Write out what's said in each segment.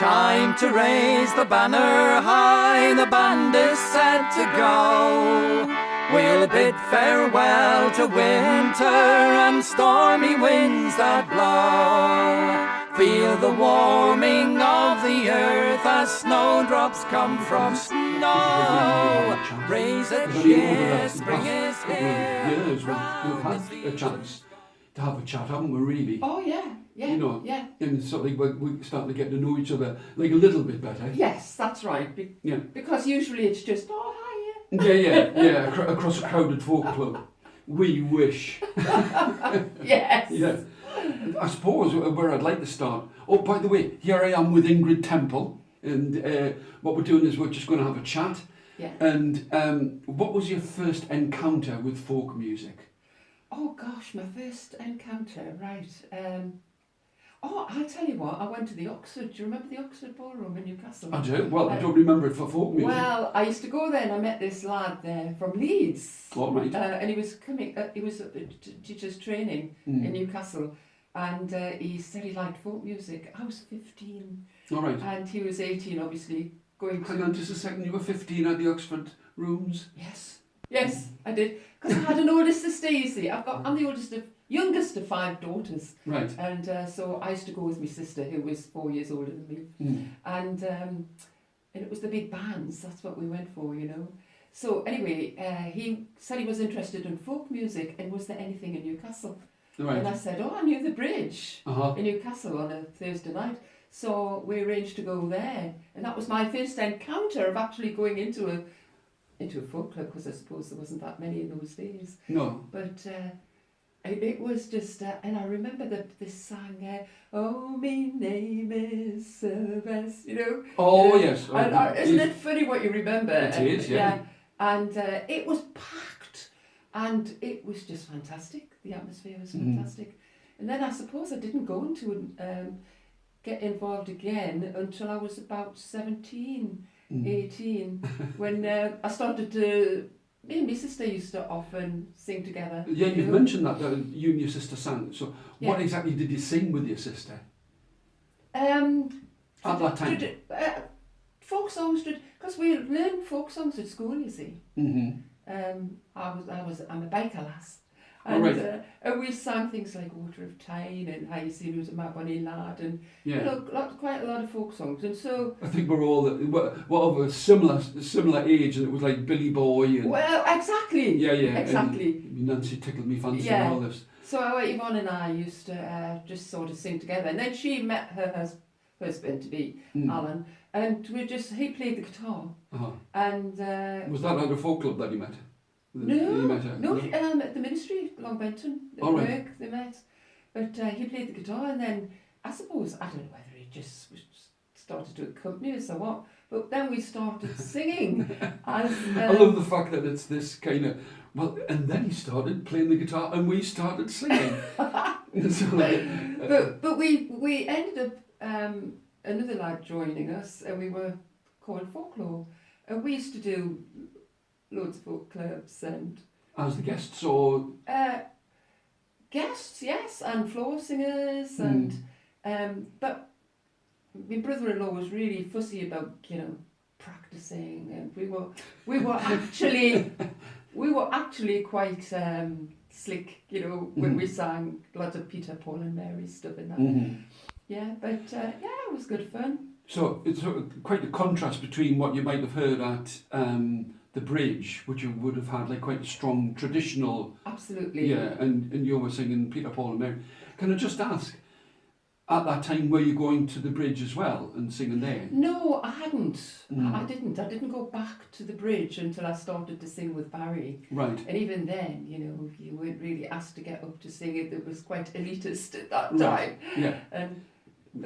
time to raise the banner high, the band is set to go. We'll bid farewell to winter and stormy winds that blow. Feel the warming of the earth as snowdrops come from snow. Raise a cheer, spring is here. Years we've had a chance to have a chat, haven't we, really? Oh, yeah. You know, yeah. and sort of like we're starting to get to know each other like a little bit better. Yes, that's right. Because usually it's just, oh, hi. Yeah. Across a crowded folk club. We wish. Yes. Yeah. I suppose where I'd like to start. Oh, by the way, here I am with Ingrid Temple, and what we're doing is we're just going to have a chat. Yeah. And what was your first encounter with folk music? Oh gosh, my first encounter, right. I'll tell you what, I went to the Oxford. Do you remember the Oxford Ballroom in Newcastle? I do. Well, I don't remember it for folk music. Well, I used to go there and I met this lad there from Leeds. All right. And he was coming, he was at teacher's training in Newcastle, and he said he liked folk music. I was 15. All right. And he was 18, obviously, going to... Hang on just a second, you were 15 at the Oxford rooms? Yes, I did. Because I had an older sister, you see. I'm the youngest of 5 daughters. Right. And so I used to go with my sister, who was 4 years older than me. And it was the big bands, that's what we went for, you know. So anyway, he said he was interested in folk music, and was there anything in Newcastle? Right. And I said, I knew the Bridge in Newcastle on a Thursday night. So we arranged to go there. And that was my first encounter of actually going into a folk club, because I suppose there wasn't that many in those days. No. But it was just, and I remember this song, oh, me name is Sylvester, you know. Oh, yes. And, isn't it funny what you remember? It is, yeah. And it was packed, and it was just fantastic. The atmosphere was fantastic. And then I suppose I didn't go into get involved again until I was about 17. 18, when I started to... Me and my sister used to often sing together. Yeah, you've mentioned that you and your sister sang. So what exactly did you sing with your sister? At that time? Folk songs, because we learned folk songs at school, you see. I'm a biker lass. And, and we sang things like Water of Tyne and How You See Who's My Bonny Lad, and quite a lot of folk songs. And so I think we're all of a similar age, and it was like Billy Boy. And, well, exactly. Yeah. Exactly. And Nancy Tickled Me Fancy and all this. So Yvonne and I used to just sort of sing together, and then she met her husband to be Alan, and he played the guitar. And was that at a folk club that you met? No, at the ministry, Long Benton, at work, they met. But he played the guitar, and then I suppose, I don't know whether he just started to accompany us or what, but then we started singing. I love the fact that it's this kind of, and then he started playing the guitar, and we started singing. But we ended up, another lad joining us, and we were called Folklore, and we used to do loads of folk clubs and... As the guests, or...? Guests, yes, and floor singers, and... but my brother-in-law was really fussy about, practicing, and we were actually quite slick, when we sang lots of Peter, Paul and Mary stuff in that. Yeah, but it was good fun. So it's quite a contrast between what you might have heard at the Bridge, which you would have had like quite a strong traditional... Absolutely. Yeah, and you were singing Peter, Paul and Mary. Can I just ask, at that time, were you going to the Bridge as well and singing there? No, I hadn't. I didn't go back to the Bridge until I started to sing with Barry. Right. And even then, you weren't really asked to get up to sing it. It was quite elitist at that time. Yeah.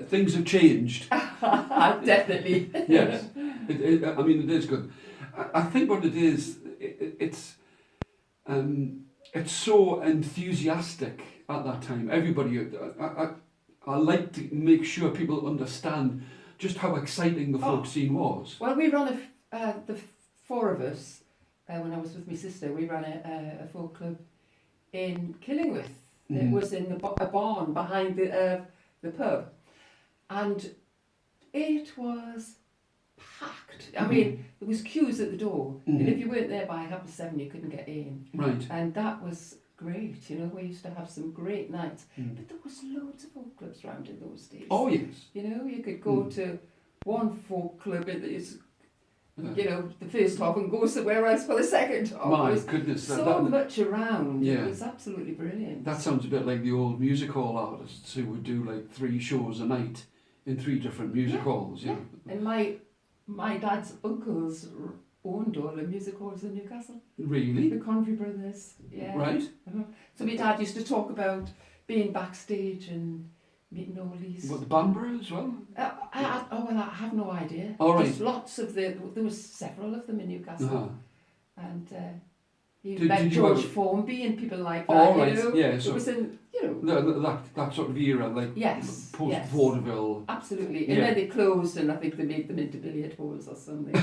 Things have changed. Definitely. Yes. It is good. I think what it is, it's so enthusiastic at that time. Everybody, I like to make sure people understand just how exciting the folk scene was. Well, we ran the 4 of us, when I was with my sister, we ran a folk club in Killingworth. It was in a barn behind the pub. And it was packed. I mean, there was queues at the door, and if you weren't there by 7:30, you couldn't get in. Right. And that was great, you know. We used to have some great nights, but there was loads of folk clubs around in those days. Oh, yes. You know, you could go to one folk club and it's, Yeah. you know, the first half and go somewhere else for the second half. My There was goodness. so much around. Yeah. It was absolutely brilliant. That sounds a bit like the old music hall artists who would do like 3 shows a night in 3 different music halls. You Yeah. know. And my dad's uncles owned all the music halls in Newcastle. Really? The Convery Brothers. Yeah. Right. So my dad used to talk about being backstage and meeting all these. What, the Bambara as well? I have no idea. All right. Just lots of there was several of them in Newcastle. Uh-huh. And you Did met you George ever- Formby and people like that. All right, You know? yeah, so- it was in, you know. That sort of era, like Yes, post yes. vaudeville. Absolutely. And Yeah. then they closed and I think they made them into billiard halls or something.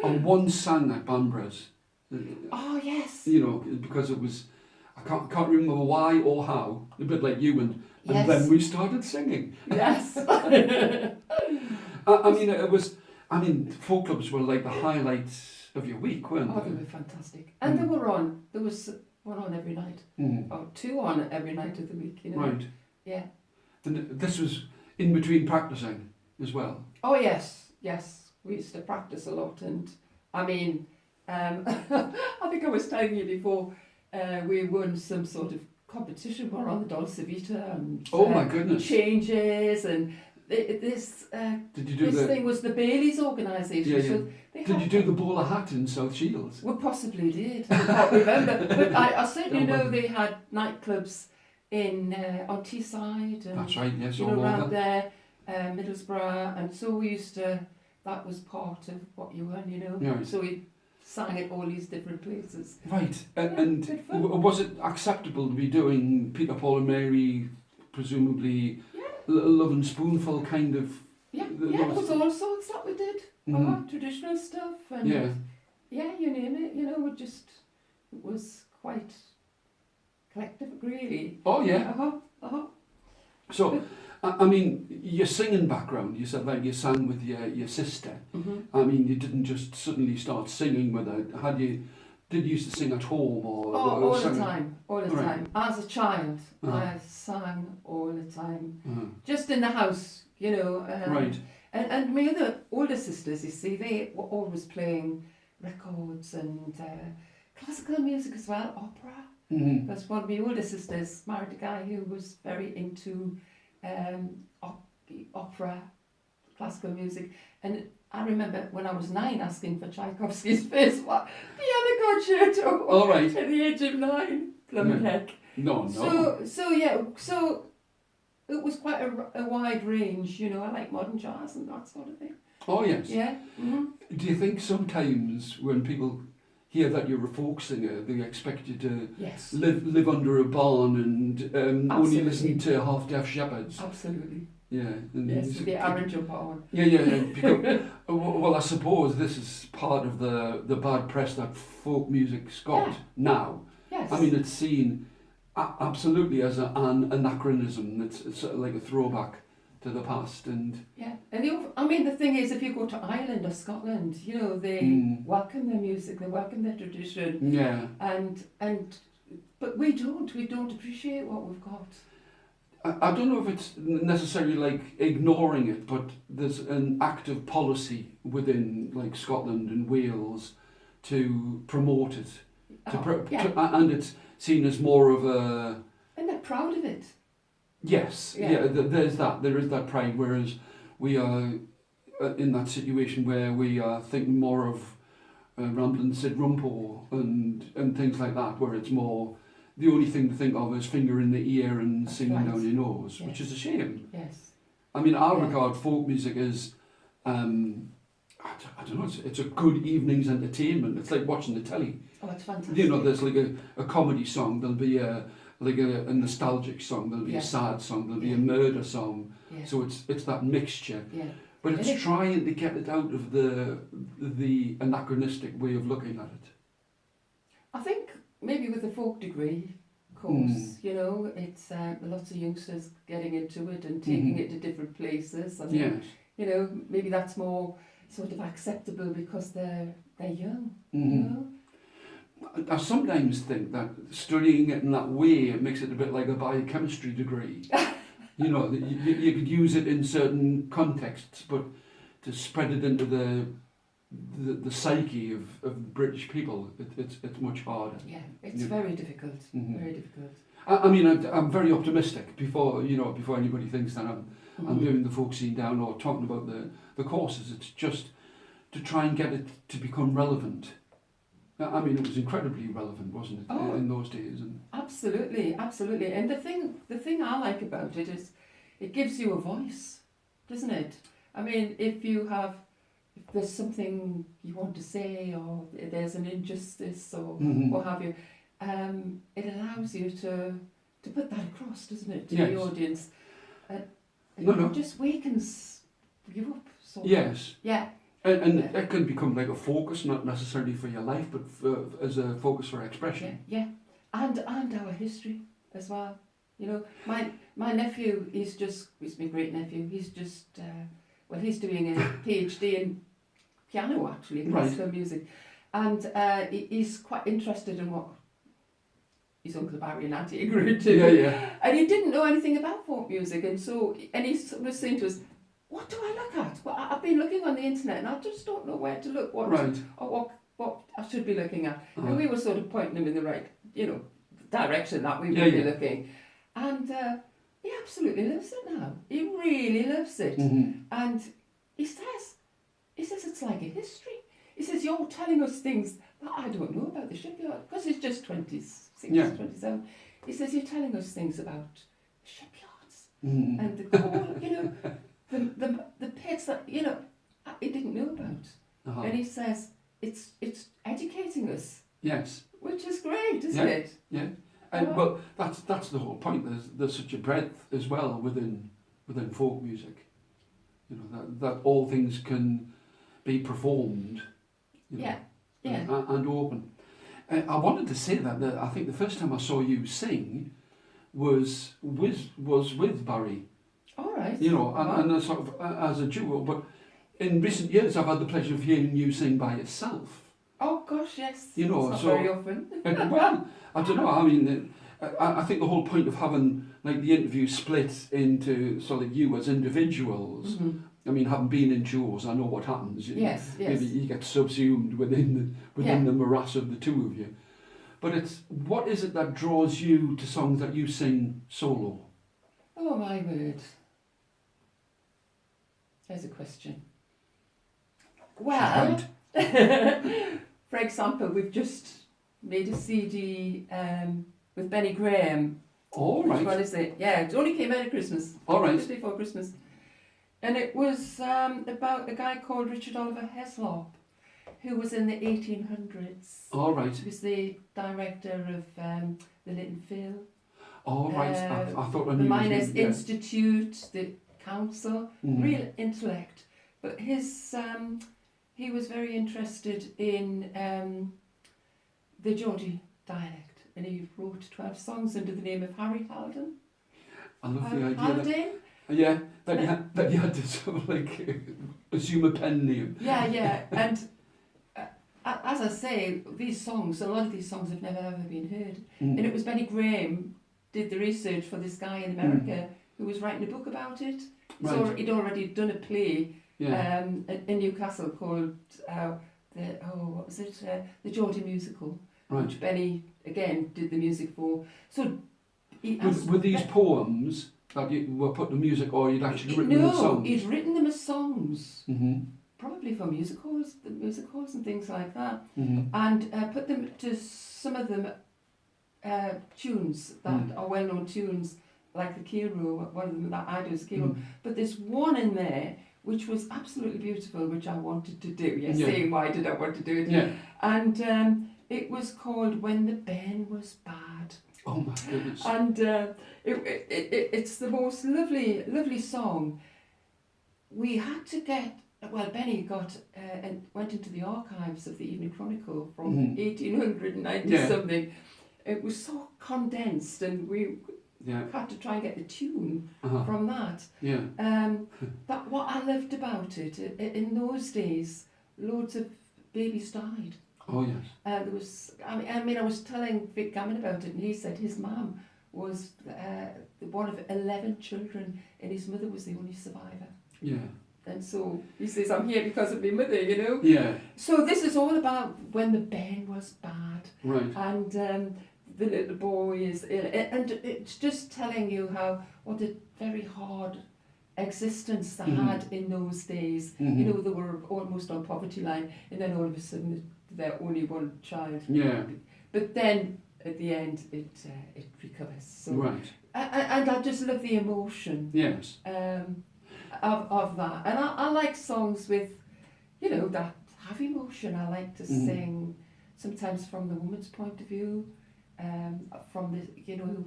And one sang at Bambra's. Oh, yes. You know, because it was, I can't remember why or how, a bit like you, and Yes. then we started singing. Yes. I mean, it was, folk clubs were like the highlights of your week, weren't Oh, they they? were fantastic. And they were on. There was one on every night. Mm. Or 2 on every night of the week, you know. Right. Yeah. And this was in between practicing as well. Oh, yes. Yes. We used to practice a lot. And, I mean, I think I was telling you before, we won some sort of competition. We were on the Dolce Vita and Oh my goodness. changes and this Did you do this the thing was the Bailey's organisation. Yeah, yeah. So they Did had- you do the bowler hat in South Shields? We possibly did. I can't remember, but I certainly No, know but- they had nightclubs in on Teesside and That's right, yes, you all know, around over. there, Middlesbrough, and so we used to. That was part of what you won, you know. Yeah. So we sang at all these different places. Right, Yeah, and good fun. was it acceptable to be doing Peter, Paul and Mary, presumably Love and Spoonful kind of? Yeah, There yeah, it was- was all sorts that we did. Mhm. Traditional stuff and Yeah, yeah, you name it. You know, it was quite collective, really. oh yeah. So, I mean, your singing background, you said like you sang with your sister. I mean, you didn't just suddenly start singing with her. Did you used to sing at home or? All the sang- time, all the Right. time. As a child, Uh-huh. I sang all the time, Uh-huh. just in the house, you know. Right. And my other older sisters, you see, they were always playing records and classical music as well, opera. Mhm. Because one of my older sisters married a guy who was very into opera, classical music. And I remember when I was 9 asking for Tchaikovsky's first piano concerto All right. at the age of 9. Blooming heck. No. So it was quite a wide range, you know. I like modern jazz and that sort of thing. Oh yes. Yeah. Mm-hmm. Do you think sometimes when people hear that you're a folk singer, they expect you to Yes. live under a barn and only Absolutely. listen to half-deaf shepherds? Absolutely. Yeah. And Yes, with the orange jumper on. Yeah. Because, well, I suppose this is part of the bad press that folk music's got Yeah. now. Yes. I mean, it's seen absolutely as an anachronism. It's sort of like a throwback to the past, and yeah. And the thing is, if you go to Ireland or Scotland, you know, they welcome their music, they welcome their tradition, yeah. but we don't appreciate what we've got. I don't know if it's necessarily like ignoring it, but there's an active policy within like Scotland and Wales to promote it, and it's seen as more of a And they're proud of it. yes, Yeah. there is that pride, whereas we are in that situation where we are thinking more of Ramblin' Sid Rumpole and things like that, where it's more the only thing to think of is finger in the ear and That's singing right. down your nose, Yes. which is a shame. Yes. I mean, I Yeah. regard folk music as, I don't know, it's a good evening's entertainment. It's like watching the telly. Oh, it's fantastic. You know, there's like a comedy song, there'll be a nostalgic song, there'll be Yeah. a sad song, there'll be Yeah. a murder song. Yeah. So it's that mixture. Yeah. But it's And it- trying to get it out of the anachronistic way of looking at it. I think maybe with the folk degree course. You know, it's lots of youngsters getting into it and taking it to different places. And, Yes. you know, maybe that's more sort of acceptable because they're young, you know? I sometimes think that studying it in that way, it makes it a bit like a biochemistry degree. You know, that you could use it in certain contexts, but to spread it into the psyche of British people, it's much harder. Yeah, it's very difficult, very difficult. I mean, I'm very optimistic before anybody thinks that I'm doing the folk scene down or talking about the courses. It's just to try and get it to become relevant. I mean, it was incredibly relevant, wasn't it, in those days? And absolutely, absolutely. And the thing I like about it is it gives you a voice, doesn't it? I mean, if there's something you want to say, or there's an injustice, or what have you, it allows you to put that across, doesn't it, to the audience? It just wakens you up. Sort of. Yes. Yeah. And it can become like a focus, not necessarily for your life, but as a focus for expression. Yeah. And our history as well. You know, my nephew, he's my great nephew. He's just he's doing a PhD in piano, actually, classical music, and he's quite interested in what his uncle Barry and Auntie Ingrid do. Yeah. And he didn't know anything about folk music, and he was saying to us, "What do I look at? Well, I've been looking on the internet, and I just don't know where to look. What I should be looking at." And we were sort of pointing him in the right, direction that we would be looking. And he absolutely loves it now. He really loves it. And he says it's like a history. He says, "You're telling us things that I don't know about the shipyard," because he's just 26, 27. He says, "You're telling us things about shipyards and the coal, the pits that, he didn't know about." And he says, it's educating us. Yes. Which is great, isn't it? Yeah. And well, that's the whole point. There's such a breadth as well within folk music. You know, that all things can be performed. And open. I wanted to say that I think the first time I saw you sing was with Barry. All right. And a sort of as a duo. But in recent years, I've had the pleasure of hearing you sing by yourself. Oh gosh, yes. It's not very often. Well, I don't know. I mean, I think the whole point of having like the interview split into sort of you as individuals. I mean, having been in duos, I know what happens. Yes. Maybe you get subsumed within the morass of the two of you. But what is it that draws you to songs that you sing solo? Oh my word. There's a question. Well, for example, we've just made a CD with Benny Graham. All right. Which one is it? Yeah, it only came out at Christmas. All right. Just before Christmas. And it was about a guy called Richard Oliver Heslop, who was in the 1800s. All right. He was the director of the Lytton Phil. All right. I thought I knew the Miners his name, Institute, the council, real intellect. But he was very interested in the Geordie dialect, and he wrote 12 songs under the name of Harry Haldane. I love the idea. Haldane? That you had to sort of like assume a pen name. Yeah, and as I say, a lot of these songs have never ever been heard. And it was Benny Graham did the research for this guy in America who was writing a book about it. Right. So he'd already done a play in Newcastle called the Geordie Musical, which Benny again did the music for. So were these poems that you were put to music, or you'd actually written them as songs? No, he'd written them as songs. Probably for music halls and things like that, and put them to some of them tunes that are well-known tunes, like the Kiro, one of them that I do is Kiro. But there's one in there which was absolutely beautiful, which I wanted to do. Saying why did I want to do it? Yeah. And it was called "When the Ben Was Bad." Oh my goodness. And it's the most lovely song. We had to get, Benny got and went into the archives of the Evening Chronicle from 1890 something, it was so condensed, and we Yeah. had to try and get the tune Uh-huh. from that. Yeah. But what I loved about it, in those days, loads of babies died. Oh yes. There was, I mean, I was telling Vic Gammon about it, and he said his mum was one of 11 children, and his mother was the only survivor. Yeah. And so he says, I'm here because of my mother, you know. Yeah. So this is all about when the Ben was bad, Right. and the little boy is ill, and it's just telling you what a very hard existence they had in those days. You know, they were almost on poverty line, and then all of a sudden they're only one child. Yeah. But then at the end it recovers. So, Right. and I just love the emotion Yes. of that, and I like songs with, you know, that have emotion. I like to sing sometimes from the woman's point of view, from the, you know,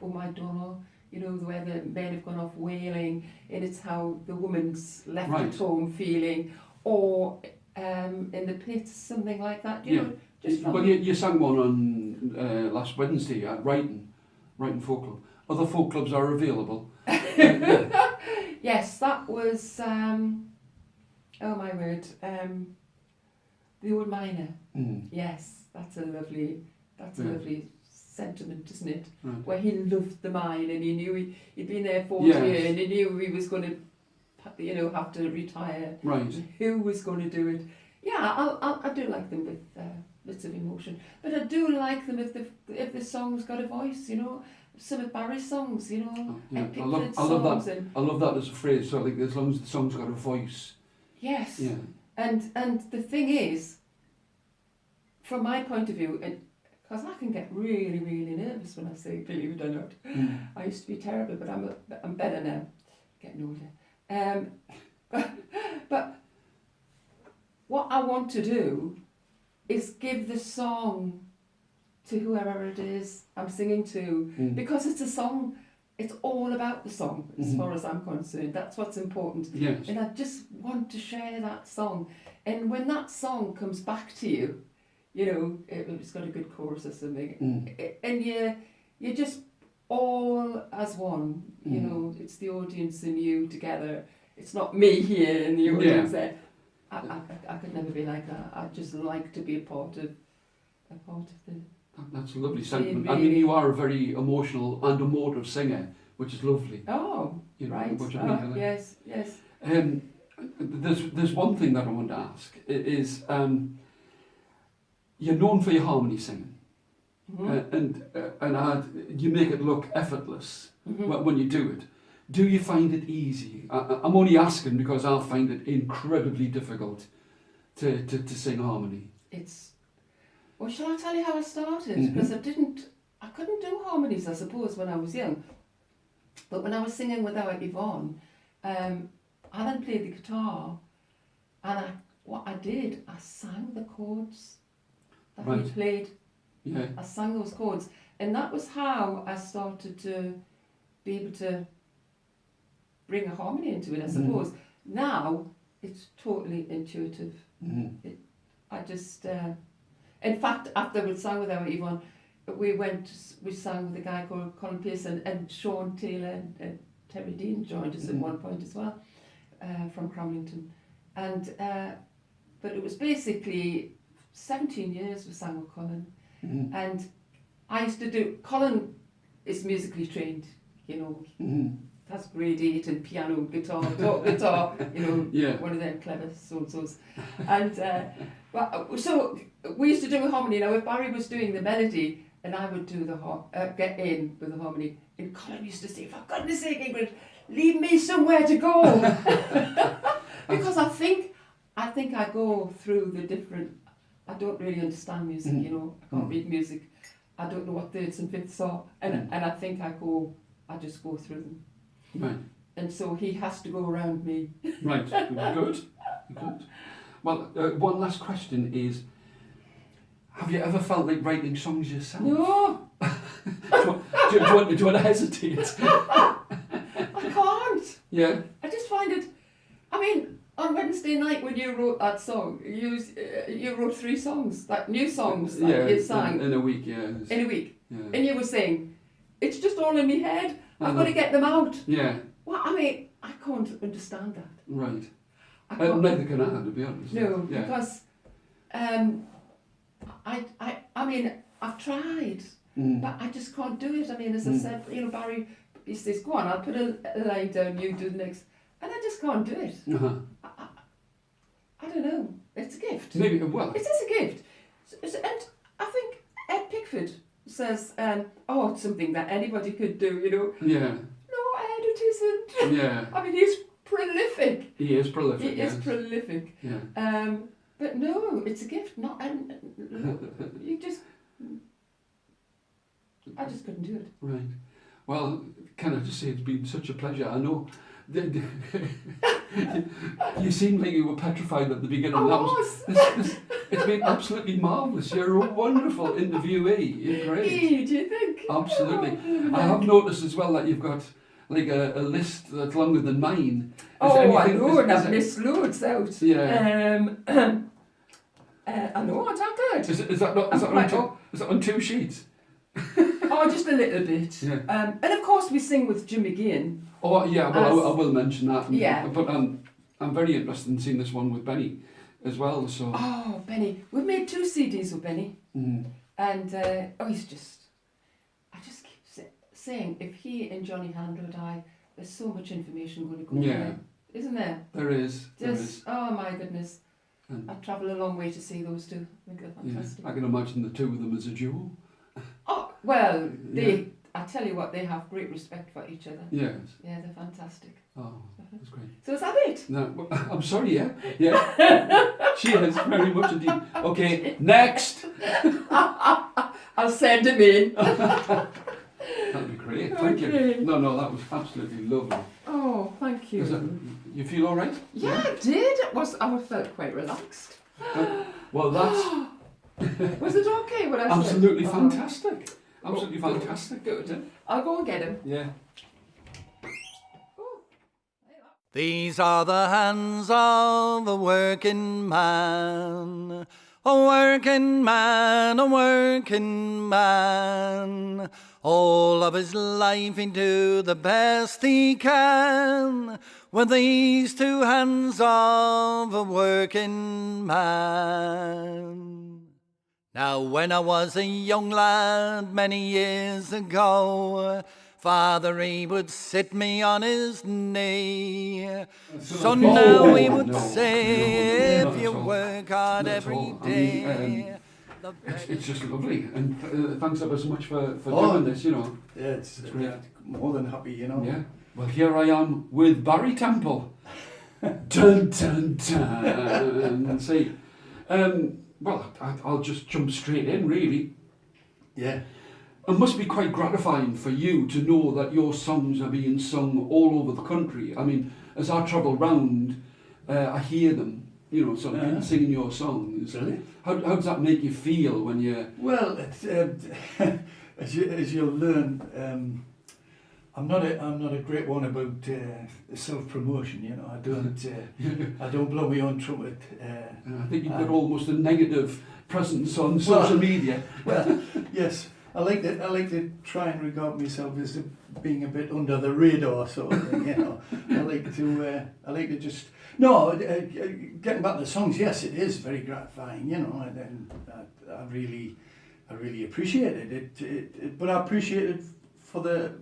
Oh My Donna, you know, where the men have gone off wailing, and it's how the woman's left at home feeling, or in the pit, something like that, you know. Just from Well, you sang one on last Wednesday at Brighton Folk Club. Other folk clubs are available. Yes, that was, oh my word, the Old Miner. Yes, that's a lovely sentiment, isn't it? Right. Where he loved the mine, and he knew he'd been there 40 Yes. years, and he knew he was going to, you know, have to retire. Right. Who was going to do it? Yeah, I do like them with bits of emotion, but I do like them if the song's got a voice, you know. Some of Barry's songs, you know, Oh, yeah. and I love songs, that. and I love that as a phrase. So like, as long as the song's got a voice. yes. Yeah. And the thing is, from my point of view, and because I can get really, really nervous when I say, believe it or not. I used to be terrible, but I'm better now, getting older. But what I want to do is give the song to whoever it is I'm singing to, because it's a song. It's all about the song, as far as I'm concerned. That's what's important. Yes. And I just want to share that song. And when that song comes back to you, you know, it's got a good chorus or something, and you're just all as one, you know, it's the audience and you together. It's not me here and the audience there. I could never be like that. I'd just like to be a part of the... That's a lovely sentiment. Really. I mean, you are a very emotional and emotive singer, which is lovely. Oh, You know, right. what I mean, Oh, yes, yes. There's one thing that I want to ask is you're known for your harmony singing, and you make it look effortless when you do it. Do you find it easy? I'm only asking because I find it incredibly difficult to sing harmony. Well, shall I tell you how I started? Because I couldn't do harmonies, I suppose, when I was young. But when I was singing with our Yvonne, Alan played the guitar, and what I did, I sang the chords that he played. Yeah. I sang those chords, and that was how I started to be able to bring a harmony into it, I suppose. Now, it's totally intuitive. I just... in fact, after we sang with our Yvonne, we sang with a guy called Colin Pearson, and Sean Taylor and Terry Dean joined us at one point as well, from Cramlington. And but it was basically 17 years we sang with Colin. And I used to do... Colin is musically trained, you know, has grade 8 in piano, guitar, you know, one of them clever so-and-sos. And so we used to do a harmony. Now, if Barry was doing the melody and I would do get in with the harmony, and Colin used to say, for goodness sake, Ingrid, leave me somewhere to go. Because I think I go through the different... I don't really understand music, you know. I can't read music. I don't know what thirds and fifths are. And I think I just go through them. Right. And so he has to go around me. Right. Good. Well, one last question is, have you ever felt like writing songs yourself? No. do you want to hesitate? I can't. Yeah. I just find it... I mean, on Wednesday night when you wrote that song, you wrote 3 songs, that new songs that Yeah, you sang in a week, yeah. in a week, Yeah. and you were saying, it's just all in my head. I've got Uh-huh. to get them out. Yeah, Well, I mean, I can't understand that. right. I can't, Neither can I, to be honest. no, Yeah. because I mean, I've tried, but I just can't do it. I mean, as I said, you know, Barry, he says, go on, I'll put a line down, you do the next, and I just can't do it. Uh-huh. I don't know. It's a gift. Maybe, well, It is a gift. And I think Ed Pickford says, oh, it's something that anybody could do, you know. yeah, No, Ed, it isn't. yeah. I mean, he's prolific. He is prolific, He yes. is prolific. Yeah. But no, it's a gift. Not, you just, I just couldn't do it. Right. Well, can I just say it's been such a pleasure. I know you seemed like you were petrified at the beginning. It's been absolutely marvellous. You're a wonderful interviewee. You're great. Hey, do you think? Absolutely. Oh, I have noticed as well that you've got like a list that's longer than mine. I know, and I've missed loads out. Yeah. I know, it's not good. Is that on 2 sheets? Oh, just a little bit. Yeah. And of course we sing with Jim McGean. Oh yeah, well I will mention that. Yeah. But I'm very interested in seeing this one with Benny as well. So. Oh, Benny. We've made 2 CDs with Benny. Mm. And, he's just... I just keep saying, if he and Johnny Handel die, there's so much information going to go there. Isn't there? There is. Oh my goodness. And I'd travel a long way to see those 2. I think they're fantastic. I can imagine the 2 of them as a duo. Oh, well, I tell you what, they have great respect for each other. Yes. Yeah, they're fantastic. Oh, that's great. So is that it? No, I'm sorry, yeah. Yeah. Cheers, very much indeed. Okay, next. I'll send him in. That'd be great, thank you. No, that was absolutely lovely. Oh, thank you. You feel all right? Yeah, I did. I felt quite relaxed. Well, that's... Was it okay what I said? Absolutely fantastic. Absolutely fantastic. Good. I'll go and get him. Yeah. These are the hands of a working man, a working man, a working man. All of his life he do the best he can with these 2 hands of a working man. Now when I was a young lad many years ago, Father, he would sit me on his knee. So now he would say, if you work hard every day... It's just lovely, and thanks ever so much for doing this, you know. Yeah, it's great. More than happy, you know. Yeah. Well, here I am with Barry Temple. Dun dun dun. See, well, I'll just jump straight in, really. Yeah. It must be quite gratifying for you to know that your songs are being sung all over the country. I mean, as I travel round, I hear them, you know, sort of people singing your songs. Really? How does that make you feel when you... Well, it's, as you'll learn, I'm not a great one about self-promotion. You know, I don't blow my own trumpet. I think you've got almost a negative presence on social media. Well, yes. I like to try and regard myself as being a bit under the radar sort of thing, you know. I like to just getting back to the songs. Yes, it is very gratifying, you know, and I really appreciate it. But I appreciate it for the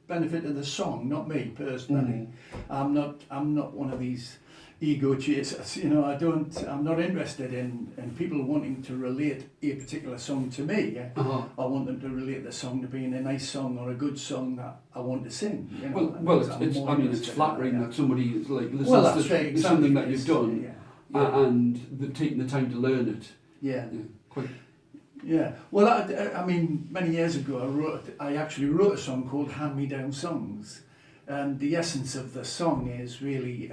benefit of the song, not me personally. I'm not one of these ego chasers, you know. I'm not interested in people wanting to relate a particular song to me. I want them to relate the song to being a nice song or a good song that I want to sing, you know. It's flattering that somebody listens to something that you've done, and they've taken the time to learn it. Yeah. Quite. Yeah. Well, I mean, many years ago, I actually wrote a song called "Hand Me Down Songs," and the essence of the song is really.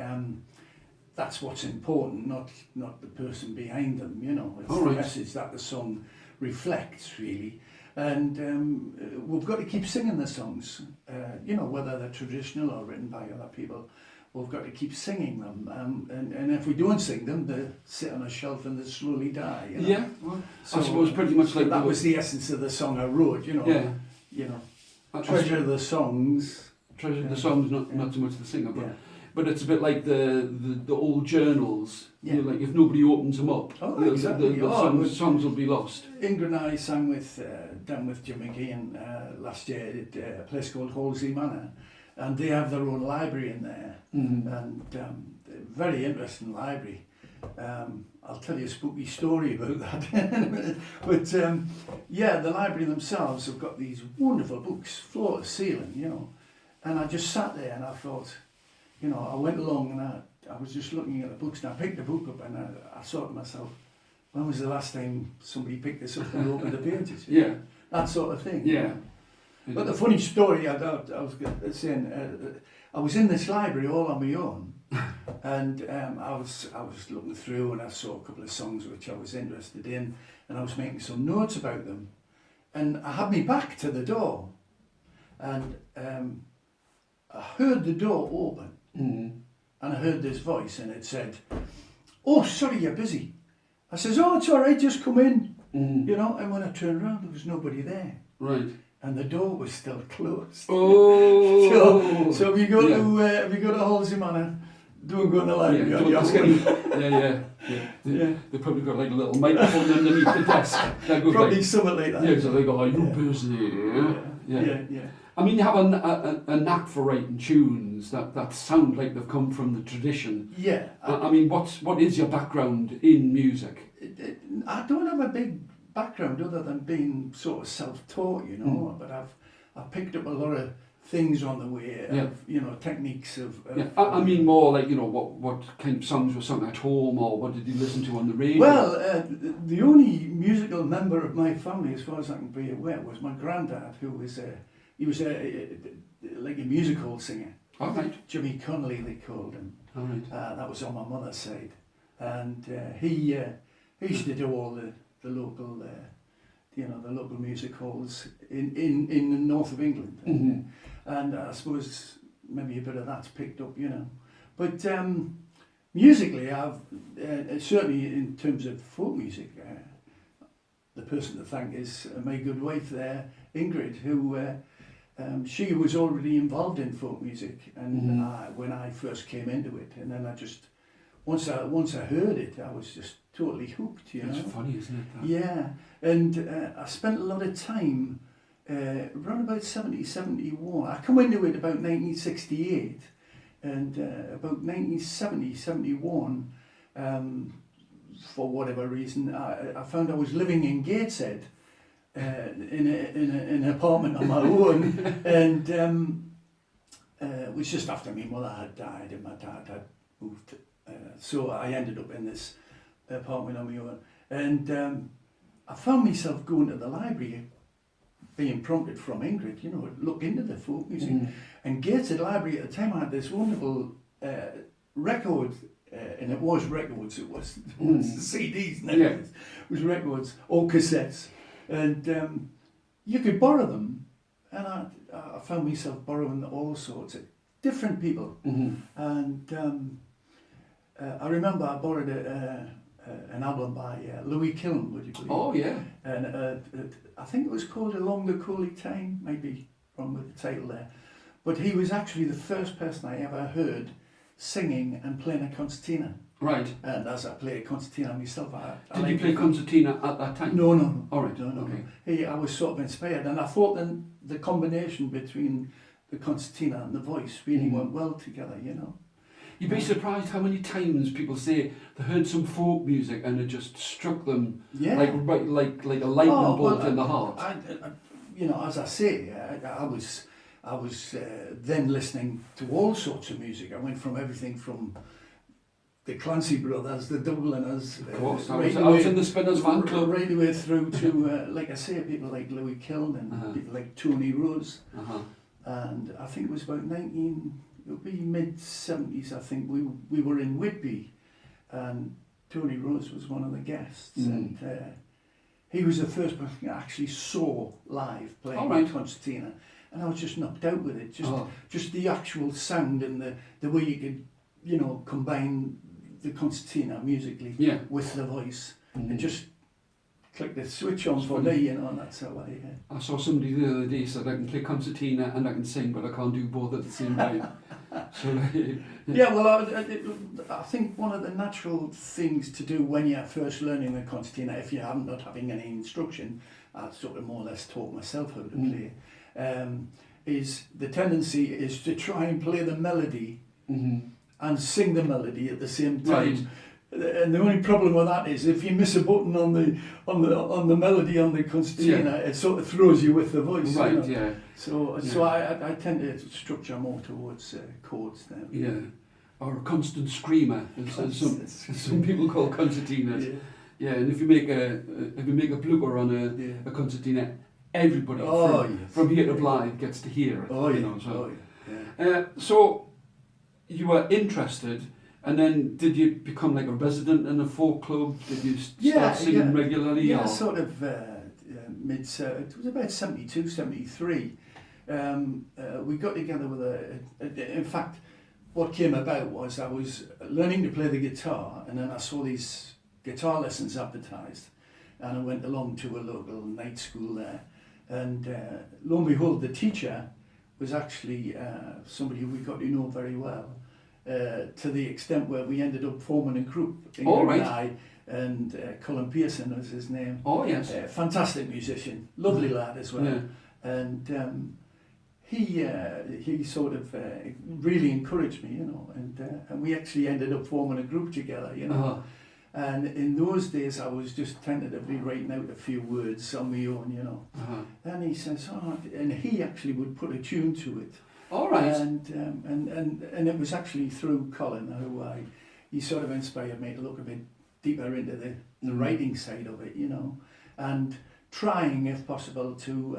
That's what's important, not the person behind them, you know. It's the message that the song reflects, really. And we've got to keep singing the songs, you know, whether they're traditional or written by other people. we've got to keep singing them, and if we don't sing them, they sit on a shelf and they slowly die. You know? Yeah, well, I suppose pretty much like that was the essence of the song I wrote. You know, Yeah. you know, I treasure the songs. treasure the songs, not so much the singer, but Yeah. but it's a bit like the old journals. Yeah. You know, like if nobody opens them up, Oh, the exactly. songs will be lost. Ingrid and I sang with down with Jim McGeehan last year at a place called Halsey Manor, and they have their own library in there, and very interesting library. I'll tell you a spooky story about that in a minute. But yeah, the library themselves have got these wonderful books, floor to ceiling, you know. And I just sat there and I thought, you know, I went along and I was just looking at the books and I picked the book up and I thought to myself, when was the last time somebody picked this up and opened the pages? Yeah, That sort of thing. yeah. But the funny story I was saying, I was in this library all on my own, and I was looking through and I saw a couple of songs which I was interested in, and I was making some notes about them, and I had my back to the door, and I heard the door open, and I heard this voice, and it said, "Oh, sorry, you're busy." I says, "Oh, it's all right, just come in." You know, and when I turned around, there was nobody there. Right. And the door was still closed. Oh. So if you go to Halsey Manor, don't go in the library. Yeah, on your don't own. yeah. They probably got like a little microphone underneath the desk. That goes Probably like, something like that. yeah, so they go, "Are you Yeah. busy?" Yeah. I mean, you have a knack for writing tunes that sound like they've come from the tradition. Yeah. I mean, what is your background in music? I don't have a big background other than being sort of self-taught, you know. But I've picked up a lot of things on the way. Yeah. Of, you know, techniques of. Yeah, I mean more like, you know, what kind of songs were sung at home, or what did you listen to on the radio? Well, the only musical member of my family, as far as I can be aware, was my granddad, who was like a music hall singer. All right. Jimmy Connolly, they called him. All right. That was on my mother's side, and he used to do all the local, the local music halls in the north of England, and I suppose maybe a bit of that's picked up, you know. But musically, I've certainly in terms of folk music, the person to thank is my good wife there, Ingrid, who. She was already involved in folk music, and when I first came into it, and then I just once I heard it, I was just totally hooked. You know, It's funny, isn't it? That? yeah, and I spent a lot of time around about 70, 71. I come into it about 1968, and about 1970, 71, for whatever reason, I found I was living in Gateshead. In an apartment on my own, and it was just after my mother had died and my dad had moved, so I ended up in this apartment on my own, and I found myself going to the library, being prompted from Ingrid, you know, look into the folk music, and Gateshead Library at the time had this wonderful record. And it was records, it was CDs and everything. It was records or cassettes. And you could borrow them, and I found myself borrowing all sorts of different people. And I remember I borrowed an album by Louis Kiln, would you believe? Oh yeah. And I think it was called Along the Coley Time, maybe wrong with the title there. But he was actually the first person I ever heard singing and playing a concertina. Right. And as I play a concertina myself, Did you play concertina at that time? No. All right. No. Okay. Hey, I was sort of inspired, and I thought then the combination between the concertina and the voice really went well together, you know. You'd be surprised how many times people say they heard some folk music and it just struck them like a lightning bolt in the heart. You know, as I say, I was then listening to all sorts of music. I went from everything from the Clancy Brothers, the Dubliners. Of course, I was in the Spinners fan club. Right the way through to, like I say, people like Louis Kiln and people like Tony Rose. And I think it was about mid-70s, I think, we were in Whitby, and Tony Rose was one of the guests. And he was the first person I actually saw live playing concertina. and I was just knocked out with it. Oh. Just the actual sound and the way you could, you know, combine the concertina musically Yeah. with the voice. Mhm. It just clicked the switch on It's for funny. me, you know, and that's how I saw somebody the other day said I can play concertina and I can sing, but I can't do both at the same time. So, Yeah, well, I think one of the natural things to do when you're first learning the concertina, if you haven't not having any instruction, I've sort of more or less taught myself how to play, is the tendency is to try and play the melody mhm. and sing the melody at the same time. Right. And the only problem with that is if you miss a button on the melody on the concertina, it sort of throws you with the voice. Right, you know? yeah. So I tend to structure more towards chords now. Yeah. Or a constant screamer, as some people call concertinas. Yeah. Yeah, and if you make a blooper on a concertina, everybody from here to Blythe gets to hear it. Oh, you yeah. know, so. Oh, yeah. So you were interested, and then did you become like a resident in a folk club? Did you start singing regularly? Yeah, or? sort of it was about 72, 73. We got together with in fact, what came about was I was learning to play the guitar, and then I saw these guitar lessons advertised, and I went along to a local night school there, and lo and behold, the teacher was actually somebody we got to know very well, to the extent where we ended up forming a group. Ingrid and I, and Colin Pearson was his name. Oh, yes. Fantastic musician, lovely lad as well. Yeah. And he sort of really encouraged me, you know, and we actually ended up forming a group together, you know. Uh-huh. And in those days, I was just tentatively writing out a few words on my own, you know. Uh-huh. And he says, and he actually would put a tune to it. All right. And it was actually through Colin who he sort of inspired me to look a bit deeper into the writing side of it, you know, and trying, if possible, to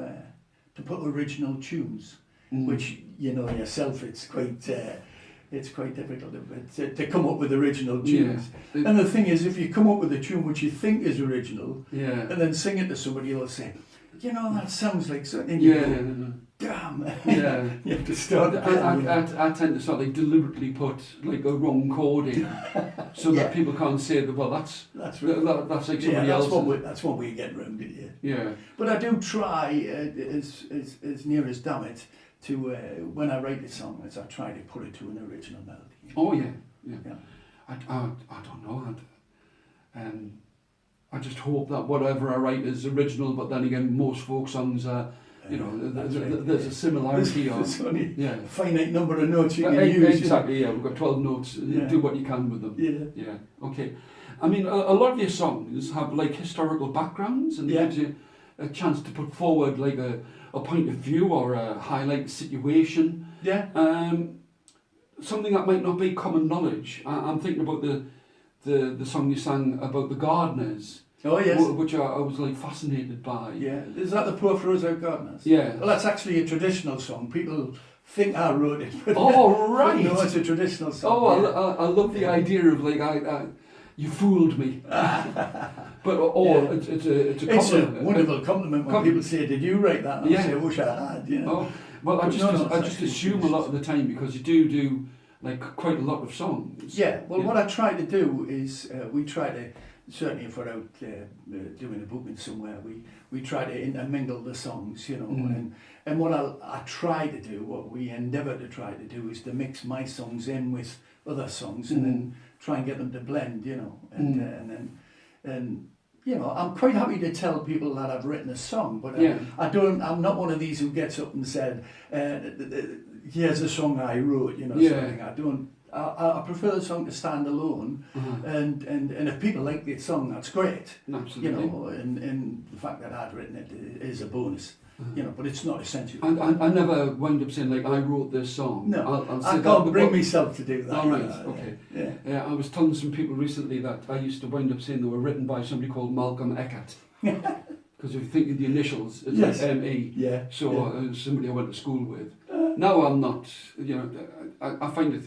put original tunes, which, you know yourself, it's quite difficult to come up with original tunes. Yeah. And the thing is, if you come up with a tune which you think is original, Yeah. and then sing it to somebody, they'll say, you know, that sounds like something. And Yeah. you go, damn. Yeah. You have to start again. I tend to sort of deliberately put like a wrong chord in, so that people can't say that. Well, that's like somebody else's. That's what we get round it. Yeah. Yeah. But I do try as near as damn it to when I write a song, as I try to put it to an original melody. Oh yeah. Yeah. Yeah. I don't know. I just hope that whatever I write is original. But then again, most folk songs are. You know, there's a similarity. There's only a finite number of notes you can use. Exactly, yeah. We've got 12 notes. Yeah. Do what you can with them. Yeah. Yeah. Okay. I mean, a lot of your songs have like historical backgrounds, and it gives you a chance to put forward like a point of view or highlight a situation. Yeah. Something that might not be common knowledge. I'm thinking about the song you sang about the gardeners. Oh yes. Which I was like fascinated by. Yeah. Is that the Poor Frozo Gardeners? Yeah. Well, that's actually a traditional song. People think I wrote it. But Oh right. No, it's a traditional song. Oh, yeah. I love the idea of like you fooled me. But it's a compliment. A wonderful compliment when people say, "Did you write that?" And I say, "I wish I had." You know. Oh, well, I just assume a lot of the time because you do like quite a lot of songs. Yeah. Well, what I try to do is we try to. Certainly if we're out doing a booking somewhere, we try to intermingle the songs, you know, and what I try to do, what we endeavour to try to do is to mix my songs in with other songs and then try and get them to blend, you know, and you know, I'm quite happy to tell people that I've written a song, but I'm not one of these who gets up and said, here's a song I wrote, you know, something. I don't. I prefer the song to stand alone, and if people like the song, that's great. Absolutely. You know, and the fact that I'd written it is a bonus. You know, but it's not essential. I never wind up saying like I wrote this song. No, I can't bring myself to do that. All right, okay. Yeah. I was telling some people recently that I used to wind up saying they were written by somebody called Malcolm Eckert. Because if you think of the initials, it's like M.E. Yeah. So somebody I went to school with. Now I'm not. You know, I find it.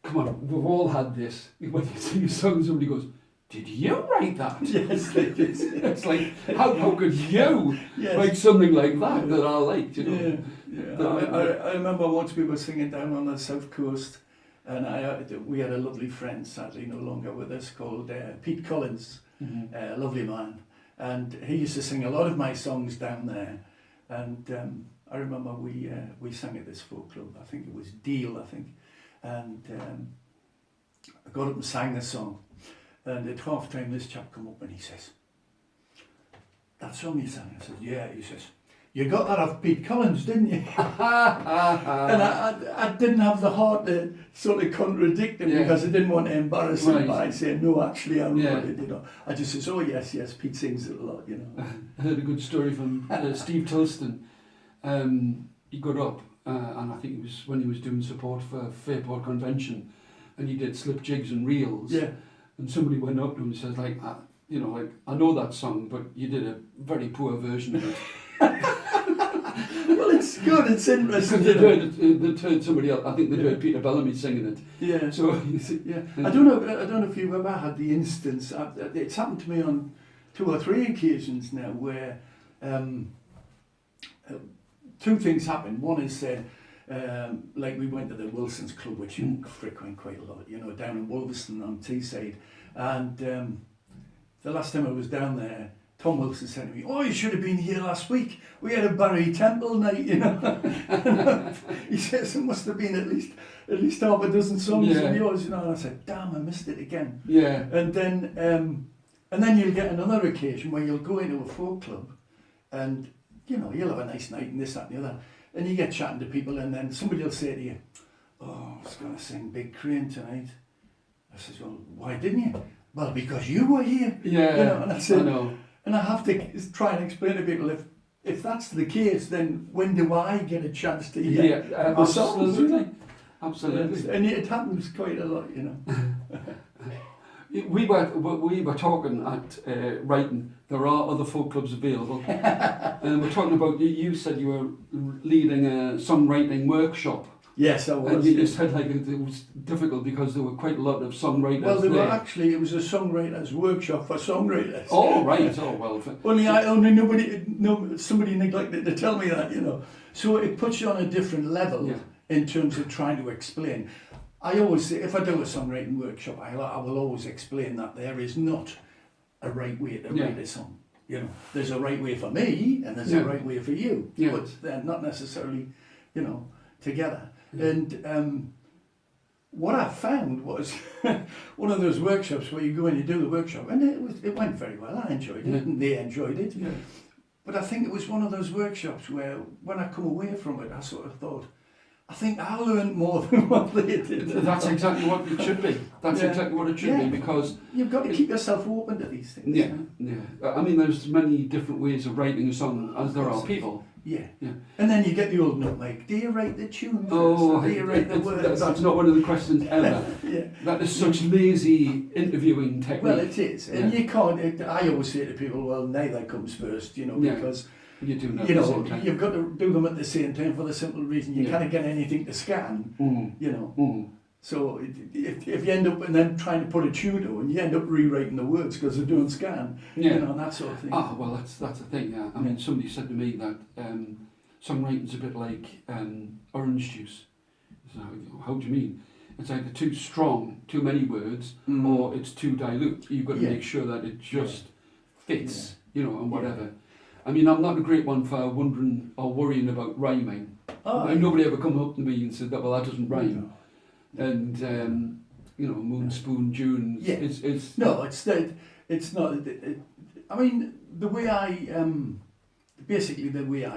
Come on, we've all had this. When you sing a song, somebody goes, did you write that? Yes, it is. It's like, how could you Yes. write something like that that I liked, you know? Yeah. I remember once we were singing down on the south coast, and we had a lovely friend, sadly no longer with us, called Pete Collins, a lovely man, and he used to sing a lot of my songs down there, and I remember we sang at this folk club, I think it was Deal, and I got up and sang the song, and at half time this chap come up and he says, "That song you sang?" I said, "Yeah." He says, "You got that off Pete Collins, didn't you?" And I didn't have the heart to sort of contradict him because I didn't want to embarrass him by saying, "No, actually I wrote it," you know. I just says, "Oh yes, Pete sings it a lot," you know. I heard a good story from Steve Tilston. He got up, and I think it was when he was doing support for Fairport Convention, and he did slip jigs and reels. Yeah. And somebody went up to him and says, like, you know, like, I know that song, but you did a very poor version of it. Well, it's good, it's interesting. They'd heard somebody else, I think they'd heard Peter Bellamy singing it. Yeah. So, yeah. I don't know if you've ever had the instance, it's happened to me on 2 or 3 occasions now where two things happened. One is like we went to the Wilson's Club, which you frequent quite a lot, you know, down in Wolverston on Teesside, and the last time I was down there, Tom Wilson said to me, "Oh, you should have been here last week. We had a Barry Temple night, you know." He says it must have been at least half a dozen songs of yours, you know. And I said, "Damn, I missed it again." Yeah. And then you'll get another occasion where you'll go into a folk club, and you know you'll have a nice night and this, that, and the other, and you get chatting to people, and then somebody will say to you, "Oh, I was going to sing Big Crane tonight." I says, "Well, why didn't you?" "Well, because you were here." Yeah. You know, and I said, I know. and I have to try and explain to people, if that's the case, then when do I get a chance to hear the songs? Absolutely. Absolutely. And it happens quite a lot, you know. We were talking at Wrighton. There are other folk clubs available, and we're talking about. You said you were leading a songwriting workshop. Yes, I was. And you said like it was difficult because there were quite a lot of songwriters. Well, it was a songwriters workshop for songwriters. Oh right. Oh well. Somebody neglected to tell me that, you know. So it puts you on a different level in terms of trying to explain. I always say, if I do a songwriting workshop, I will always explain that there is not a right way to write a song. You know, there's a right way for me, and there's a right way for you, but they're not necessarily, you know, together. And what I found was one of those workshops where you go and you do the workshop, and it went very well. I enjoyed it, and they enjoyed it. Yeah. But I think it was one of those workshops where, when I come away from it, I sort of thought, I think I learned more than what they did. That's exactly what it should be. That's exactly what it should be, because you've got to keep yourself open to these things. Yeah, yeah. I mean, there's many different ways of writing a song as there are people. Yeah. And then you get the old nutmeg. Do you write the tune first? Oh, do you write the words? That's not one of the questions ever. That is such lazy interviewing technique. Well, it is. And you can't, I always say to people, well, neither comes first, you know, because you do know, you've got to do them at the same time for the simple reason you can't get anything to scan, you know. So if you end up and then trying to put a tune to, and you end up rewriting the words because they don't scan, you know, and that sort of thing. Ah, well, that's the thing. Yeah. I mean, somebody said to me that songwriting's a bit like orange juice. So how do you mean? It's either too strong, too many words, or it's too dilute. You've got to make sure that it just fits, you know, and whatever. I mean, I'm not a great one for wondering or worrying about rhyming. Nobody ever come up to me and said that, well, that doesn't rhyme. And you know, Moon Spoon June. It's no, it's not. I mean, the way I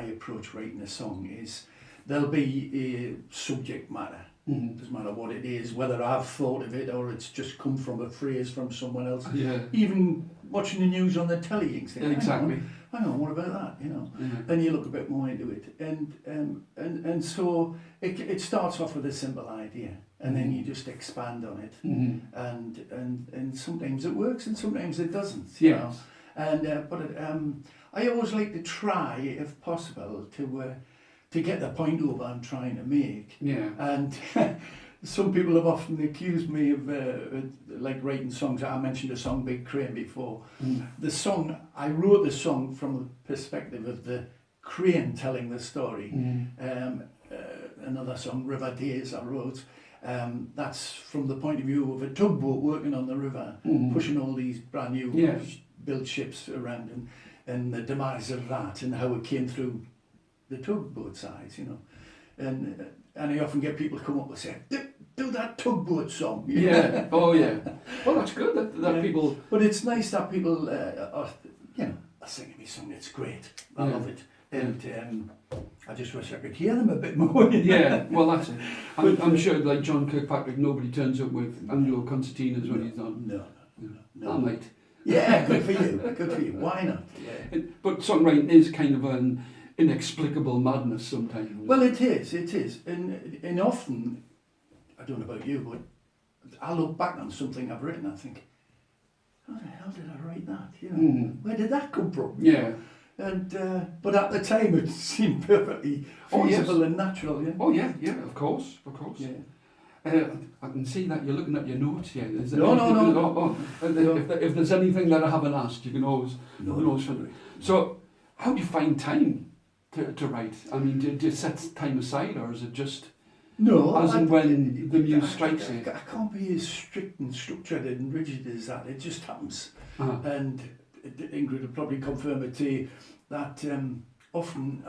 approach writing a song is there'll be a subject matter. Doesn't matter what it is, whether I've thought of it or it's just come from a phrase from someone else. Yeah. Even watching the news on the telly, you think, exactly. Hang on, what about that? You know, then you look a bit more into it, and so it starts off with a simple idea, and then you just expand on it, and sometimes it works and sometimes it doesn't. You know? And I always like to try, if possible, to get the point over I'm trying to make. Yeah. And some people have often accused me of like writing songs. I mentioned a song Big Crane before. The song, I wrote the song from the perspective of the crane telling the story. Another song, River Days, I wrote. That's from the point of view of a tugboat working on the river, pushing all these brand new built ships around, and the demise of that, and how it came through the tugboat sides, you know. And I often get people come up and say, do that tugboat song. Yeah, oh yeah. Well, that's good that people... But it's nice that people are singing me song. It's great. I love it. And I just wish I could hear them a bit more. Yeah, well, that's it. I'm sure, like John Kirkpatrick, nobody turns up with Angelo Concertinas when he's on. No. Mate. Yeah, good for you. Good for you. Why not? Yeah. But songwriting is kind of an inexplicable madness sometimes. Well, it is. And often, I don't know about you, but I look back on something I've written, I think, how the hell did I write that? You know, where did that come from? Yeah. And but at the time it seemed perfectly feasible and natural. Yeah. Oh yeah, of course. Yeah. I can see that you're looking at your notes here. No. If there's anything that I haven't asked, you can always. So, how do you find time to write? I mean, do you set time aside, or is it just as and when the muse strikes you? I can't be as strict and structured and rigid as that. It just happens. And Ingrid will probably confirm it to you that often,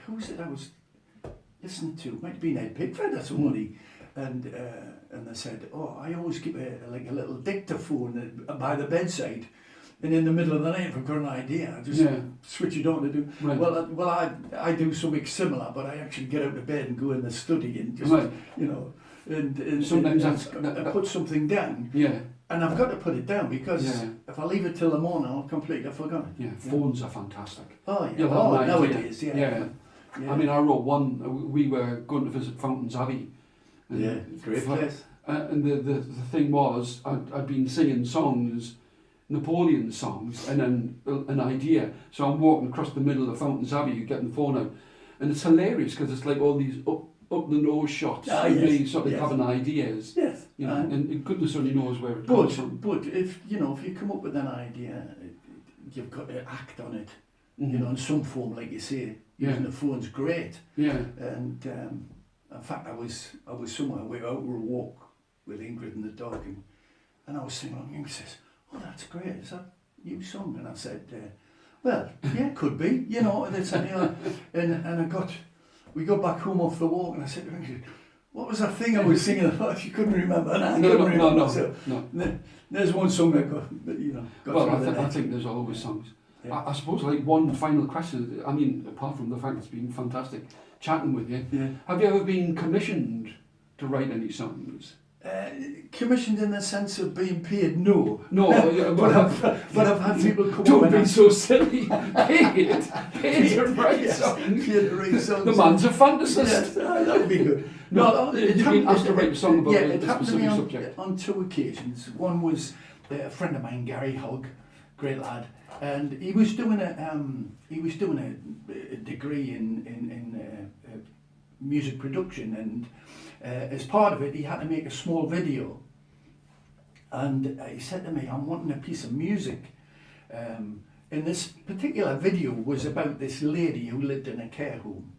who was it I was listening to? It might have been Ed Pickford or somebody, and they said, "Oh, I always keep a little dictaphone by the bedside, and in the middle of the night, if I've got an idea, I just switch it on to do." Right. Well, I do something similar, but I actually get out of bed and go in the study and just and sometimes I put something down. Yeah. And I've got to put it down because if I leave it till the morning, I'll completely forget it. Yeah, phones are fantastic. Oh, yeah. Nowadays, yeah. I mean, I wrote one, we were going to visit Fountains Abbey. Great place. And the thing was, I'd been singing songs, Napoleon songs, and then an idea. So I'm walking across the middle of Fountains Abbey, getting the phone out. And it's hilarious because it's like all these up the nose shots, really sort of having ideas. Yes. You know, and goodness only knows where it comes from. But if you come up with an idea, you've got to act on it. You know, in some form, like you say, using the phone's great. Yeah. And in fact, I was somewhere. We were out for a walk with Ingrid in the dog, and I was singing along. And Ingrid says, "Oh, that's great. Is that a new song?" And I said, "Well, yeah, could be. You know." And they said, and we got back home off the walk, and I said to Ingrid, "What was that thing I was singing about?" She couldn't remember, and I couldn't remember. No. There's one song that got I think there's always songs. Yeah. I suppose, like, one final question. I mean, apart from the fact it's been fantastic chatting with you, have you ever been commissioned to write any songs? Commissioned in the sense of being paid? No. but I've had people come Don't be so silly. Paid to write songs. Paid to write songs. The man's a fantasist. Yes, that would be good. You've been asked to write a song about a specific subject. On two occasions. One was a friend of mine, Gary Hogg, great lad, and he was doing a degree in music production, and as part of it, he had to make a small video. And he said to me, "I'm wanting a piece of music." And this particular video was about this lady who lived in a care home.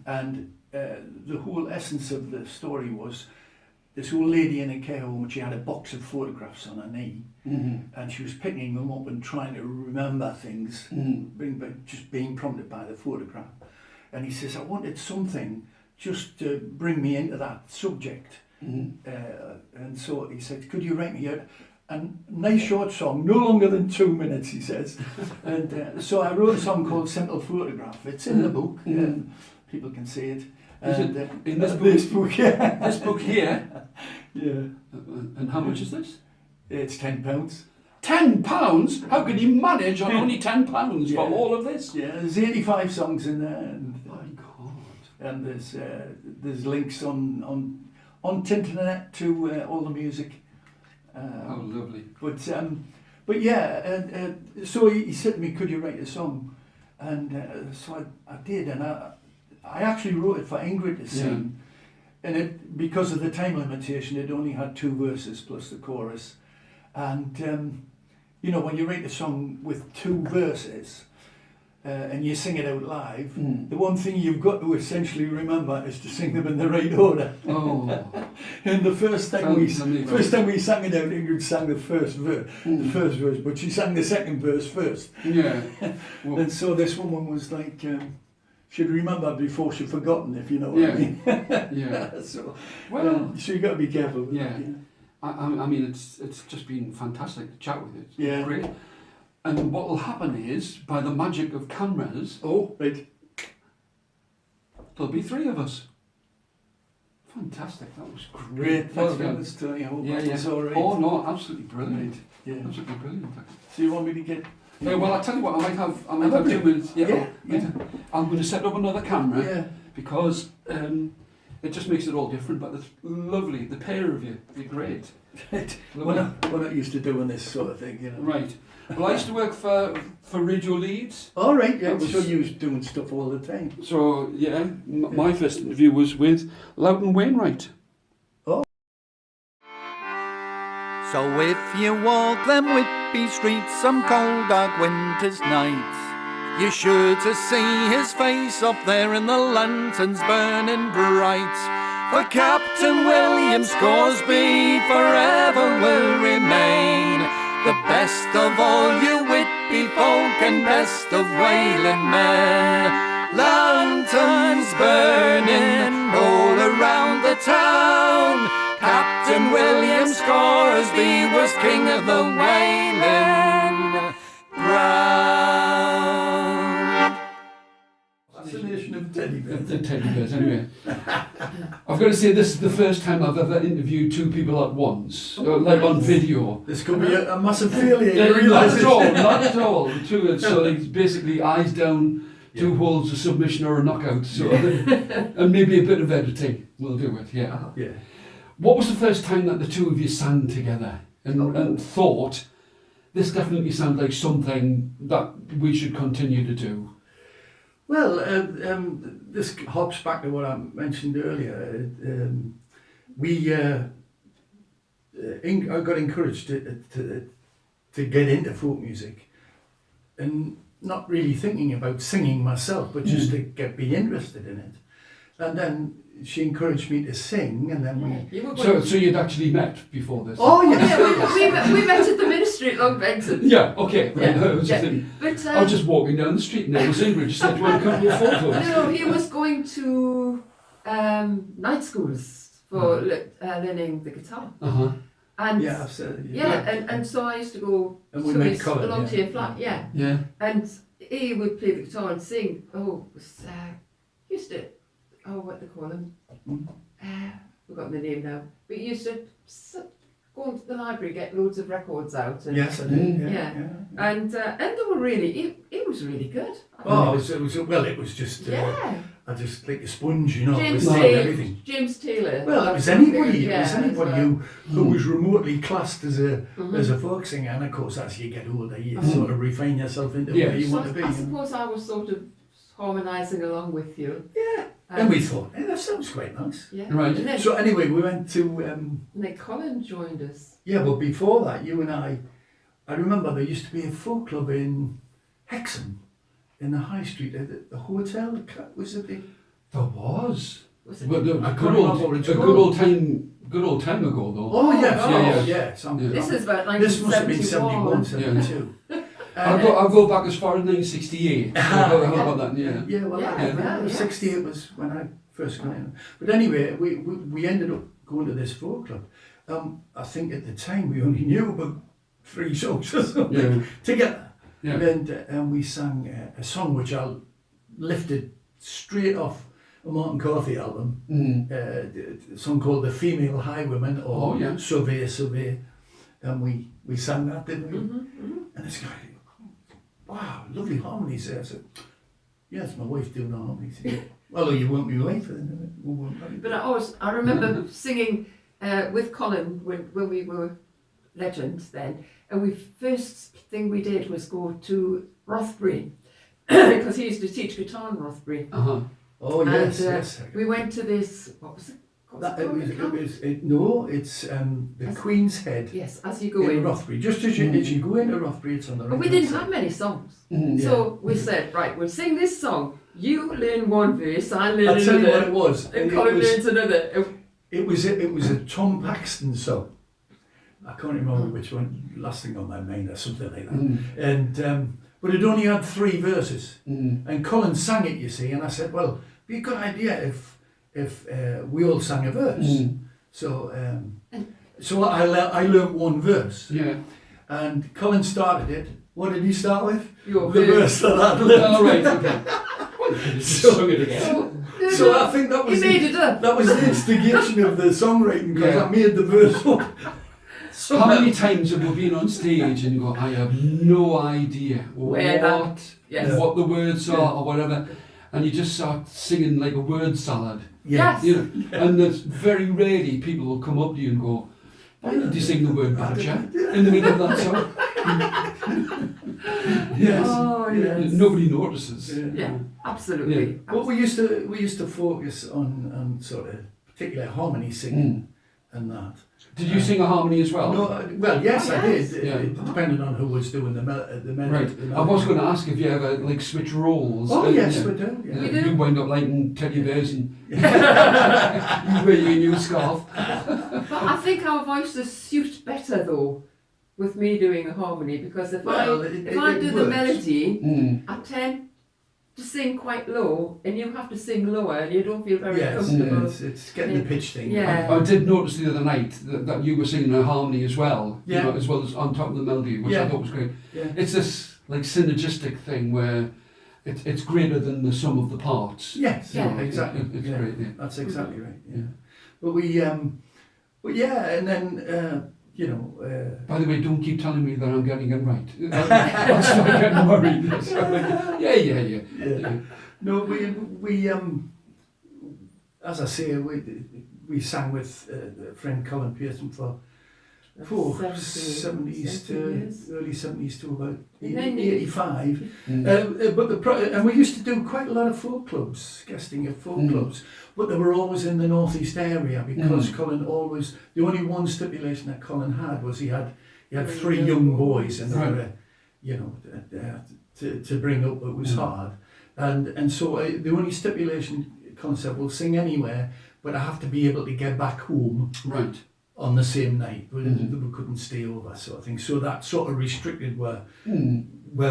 And the whole essence of the story was this old lady in a care home, and she had a box of photographs on her knee. And she was picking them up and trying to remember things, just being prompted by the photograph. And he says, "I wanted something just to bring me into that subject." And so he said, "Could you write me a nice short song, no longer than 2 minutes," he says. And so I wrote a song called Simple Photograph. It's in the book, and people can see it. Is it in this book? This book, yeah. This book here? Yeah. And how much is this? It's £10. £10? How can you manage on only £10 for all of this? Yeah, there's 85 songs in there. And, my God. And there's links on Tinternet to all the music. How lovely. But yeah, so he said to me, "Could you write a song?" And so I did, and I actually wrote it for Ingrid to sing. and it, because of the time limitation, it only had 2 verses plus the chorus. And, you know, when you write a song with 2 verses and you sing it out live, the one thing you've got to essentially remember is to sing them in the right order. Oh. And the first time we sang it out, Ingrid sang the first verse, but she sang the second verse first. Yeah. Well, And so this woman was like, she'd remembered before she'd forgotten, if you know what I mean. yeah. So, Well, so you got to be careful with yeah. that. Yeah. I mean, it's just been fantastic to chat with you. It's Yeah. great. And what will happen is, by the magic of cameras, Oh, right. there'll be 3 of us. Fantastic. That was great. Great. Thanks Well for done. this, Tony. I hope Yeah, that yeah. was all right. Oh no, absolutely brilliant. Right. Yeah. Absolutely brilliant. So you want me to get... Well, I'll tell you what. I might have Lovely. 2 minutes. Yeah. I'm going to set up another camera Yeah. because it just makes it all different. But it's lovely. The pair of you, you're great. Right. Lovely. We're not used to doing this sort of thing, you know. Right. Well, I used to work for Radio Leeds. All right, yeah. That was- So you was doing stuff all the time. So yeah, my first interview was with Loudon Wainwright. So if you walk them Whitby streets some cold dark winter's nights, you're sure to see his face up there in the lanterns burning bright. For Captain William Scoresby forever will remain the best of all you Whitby folk and best of whaling men. Lanterns burning all around the town. Captain William Scoresby was king of the whaling ground. Fascination of teddy bears. The teddy bears, anyway. I've got to say, this is the first time I've ever interviewed 2 people at once, like on video. This could be a massive failure, you Not realise at it? all, not at all. So like basically eyes down, 2 holes, a submission or a knockout. So and maybe a bit of editing will do it. Yeah. Yeah. What was the first time that the 2 of you sang together and thought, this definitely sounds like something that we should continue to do? Well, this hops back to what I mentioned earlier. I got encouraged to get into folk music, and not really thinking about singing myself, but just to be interested in it. And then she encouraged me to sing, and then we... So you'd actually met before this? Oh, Oh, yes. yeah, we met at the ministry at Long Benton. Yeah, okay. Right. Yeah, I was just thinking, But I was just walking down the street and there was Ingrid. She said, do you want to come to a folk club? no, he was going to night schools for learning the guitar. Uh-huh. And Yeah, I've said it. and so I used to go And we met Colin, along yeah. to your flat, yeah. Yeah. And he would play the guitar and sing. Oh, it was, used to, what they call him? Forgotten the name now. But he used to go into the library, get loads of records out. And, Yes, I did. Yeah. And they were really, it was really good. Oh, it was just... Yeah. I just like a sponge, you know, James with everything. Taylor. Well, it was anybody. Yeah, It was anybody as well. who was remotely classed as a folk singer, and of course, as you get older, you sort of refine yourself into Yeah. where you So want to be. I suppose I was sort of harmonising along with you. Yeah. And we thought, hey, that sounds quite nice. Yeah. Right. And then, So anyway, we went to and then Colin joined us. yeah. But before that, you and I remember there used to be a folk club in Hexham, in the High Street, at the hotel. Was it the? There was. Was it? But a I good can't remember what it's called. good old time ago though. Oh yes, yeah, yeah. This is about 1971. This must have been 71, 72. I'll go back as far as 1968. How about that? Yeah. Yeah, well, Yeah, yeah. 68 was when I first got in. But anyway, we ended up going to this folk club. I think at the time we only knew about 3 songs or something together. Yeah. And we sang a song which I lifted straight off a Martin Carthy album, a song called The Female Highwayman, or Survey, Survey. And we sang that, didn't we? And this guy, wow, lovely harmonies there. I said, yes, my wife doing the harmonies. He said, well, you weren't my wife then. We weren't married. But I remember singing with Colin when we were legends then, and we first thing we did was go to Rothbury because he used to teach guitar in Rothbury. Uh-huh. Oh, And yes, yes. we went to this, what was it That, no, it's the Queen's Head Yes, as you go in in. Rothbury. Just as you go into Rothbury, it's on the right. But we didn't have many songs. So we said, right, we'll sing this song. You learn one verse, I learn I'll tell you what another. it was. And Colin learns another. It was a Tom Paxton song. I can't remember which one. Last thing on my mind or something like that. And but it only had 3 verses. And Colin sang it, you see. And I said, well, it'd be a good idea if we all sang a verse. So I learned one verse. Yeah. And Colin started it. What did he start with? Your The verse that I'd learned. Oh, right, okay. Sung it again. So I think that was he made it up. That was the instigation of the songwriting, because Yeah. I made the verse up. So how many times have we been on stage and you go, I have no idea Where what the words are or whatever, and you just start singing like a word salad. Yes. You know, and there's very rarely people will come up to you and go, why did you sing the word gotcha in the middle of that song? Yes. Oh, yes. Nobody notices. Yeah, absolutely. Yeah. But we used to focus on sort of particular harmony singing and that. Did you sing a harmony as well? No, well, yes, I yes. did. Yeah. It depended on who was doing the melody. Right. I was going to ask if you ever like switch roles. Oh yes, yeah. we do. Yeah. We do. You wind up liking teddy bears and you wear your new scarf. But I think our voices suit better though with me doing a harmony, because if I do the works. melody, I tend to sing quite low, and you have to sing lower, and you don't feel very Yes, comfortable. it's getting the pitch thing. Yeah. I did notice the other night that you were singing a harmony as well, Yeah. you know, as well as on top of the melody, which I Yeah. thought was great. Yeah. It's this like synergistic thing where it's greater than the sum of the parts. Yes, Yeah. exactly. It's yeah. great, yeah. That's exactly right. Yeah. Yeah. But but yeah, and then you know. By the way, don't keep telling me that I'm getting it right. I'll start getting worried. So I'm like, yeah. Yeah. No, we as I say, we sang with friend Colin Pearson for 70s to early 70s to about 85. And we used to do quite a lot of folk clubs, guesting at folk clubs, but they were always in the northeast area, because Colin always, the only one stipulation that Colin had was he had 3 young boys, and they were, you know, to bring up, it was hard. And so the only stipulation Colin said, we'll sing anywhere, but I have to be able to get back home Right. on the same night. We couldn't stay over, sort of thing. So that sort of restricted where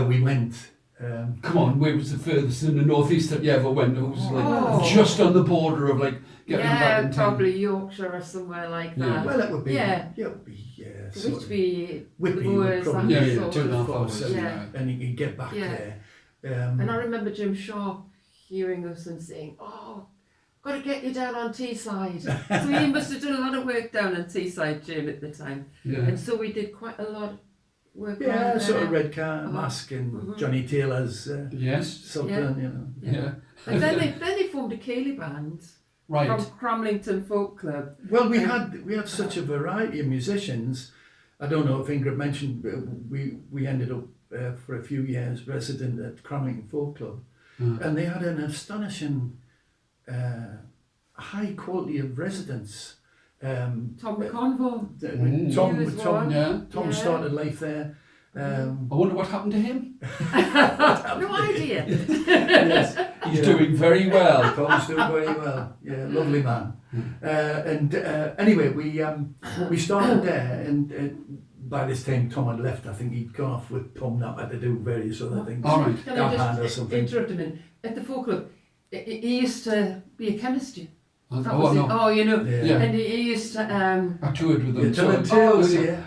we went. Come on, where was the furthest in the northeast that you ever went? It was like Oh. just on the border of like getting back in town. probably Yorkshire or somewhere like Yeah. that. Well, it would be. Yeah. Yeah, it would be. Sort of- Whitby, Whitby was would probably. that Yeah, sort 2.5 of- hours. So, Yeah. and you could get back Yeah. there. And I remember Jim Shaw hearing us and saying, "Oh, got to get you down on Teesside." So he must have done a lot of work down on Teesside, Jim, at the time. Yeah. And so we did quite a lot of work Yeah, around sort of there. Red Car, Mask, and Johnny Taylor's Yes. something, Yeah. you know. Yeah. And then they formed a Ceilidh band Right. from Cramlington Folk Club. Well, we had such a variety of musicians. I don't know if Ingrid mentioned, we ended up for a few years resident at Cramlington Folk Club, and they had an astonishing high quality of residents. Tom McConville. Tom, was Tom, one. Yeah. Tom Yeah. started life there. I wonder what happened to him. No idea. Yes, He's doing very well. Tom's doing very well. Yeah, lovely man. Anyway, we started there, and by this time Tom had left. I think he'd gone off with Tom Napper to do various other things. All right. Can Down I hand or just something. interrupt a minute? At the folk club, he used to be a chemist. That Oh, was it. no. Oh, you know. Yeah. And he used to. I toured with them. You're telling tales, yeah.